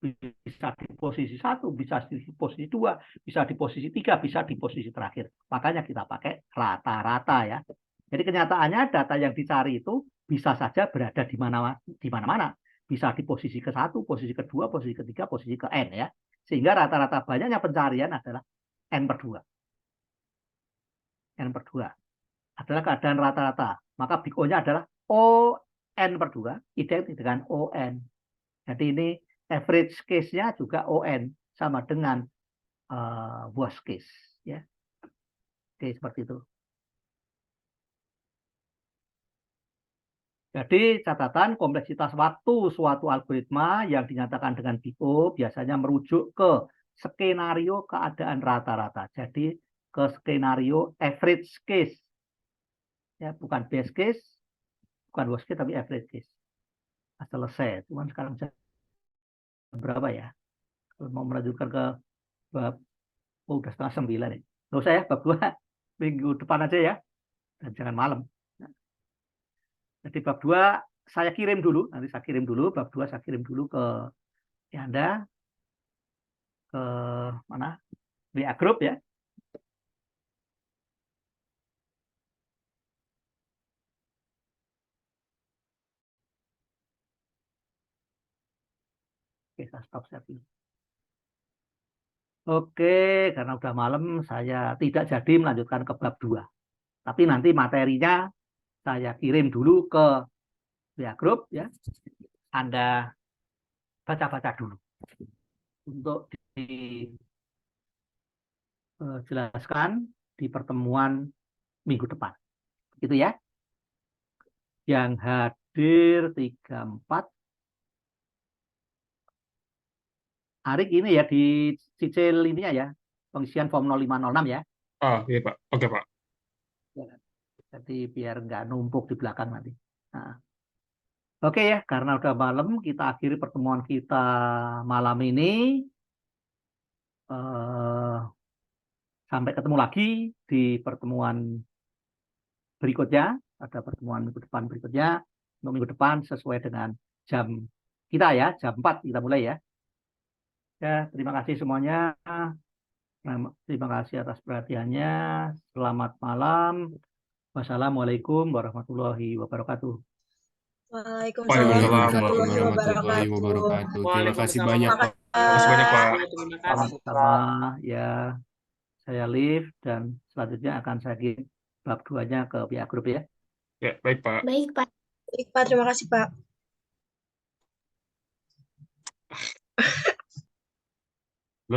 Bisa di posisi 1, bisa di posisi 2, bisa di posisi 3, bisa di posisi terakhir. Makanya kita pakai rata-rata ya. Jadi kenyataannya data yang dicari itu bisa saja berada di mana-mana. Bisa di posisi ke-1, posisi ke-2, posisi ke-3, posisi ke N ya. Sehingga rata-rata banyaknya pencarian adalah N/2. N/2 adalah keadaan rata-rata. Maka big O-nya adalah ON/2 identik dengan ON. Jadi ini average case-nya juga ON sama dengan worst case ya. Oke, seperti itu. Jadi catatan kompleksitas waktu suatu algoritma yang dinyatakan dengan big O biasanya merujuk ke skenario keadaan rata-rata. Jadi ke skenario average case. Ya, bukan best case, bukan worst case tapi average case. Nah, selesai. Cuman sekarang berapa ya? Kalau mau melanjutkan ke bab udah 8:30 nih. Nggak usah ya, bab 2 minggu depan aja ya. Dan jangan malam. Jadi bab 2 saya kirim dulu, nanti saya kirim dulu, bab 2 saya kirim dulu ke Anda, ke mana? WA Group ya. Oke, saya stop share dulu. Oke, karena udah malam saya tidak jadi melanjutkan ke bab 2. Tapi nanti materinya saya kirim dulu ke WA Group ya. Anda baca-baca dulu untuk dijelaskan di pertemuan minggu depan. Gitu ya. Yang hadir 34. Arik ini ya dicicil ininya ya. Pengisian form 0506 ya. Oh, iya Pak. Oke Pak. Jadi biar nggak numpuk di belakang nanti. Nah. Oke ya, karena udah malam, kita akhiri pertemuan kita malam ini. Sampai ketemu lagi di pertemuan berikutnya. Ada pertemuan minggu depan berikutnya. Untuk minggu depan sesuai dengan jam kita ya, jam 4 kita mulai ya. Ya, terima kasih semuanya. Terima kasih atas perhatiannya. Selamat malam. Wassalamualaikum warahmatullahi wabarakatuh. Waalaikumsalam warahmatullahi wabarakatuh. Terima kasih banyak Pak. Terima kasih banyak, Pak. Terima kasih. Sama ya. Saya live dan selanjutnya akan saya kirim bab 2-nya ke pihak grup ya. Ya, baik Pak. Baik Pak. Baik Pak, terima kasih Pak.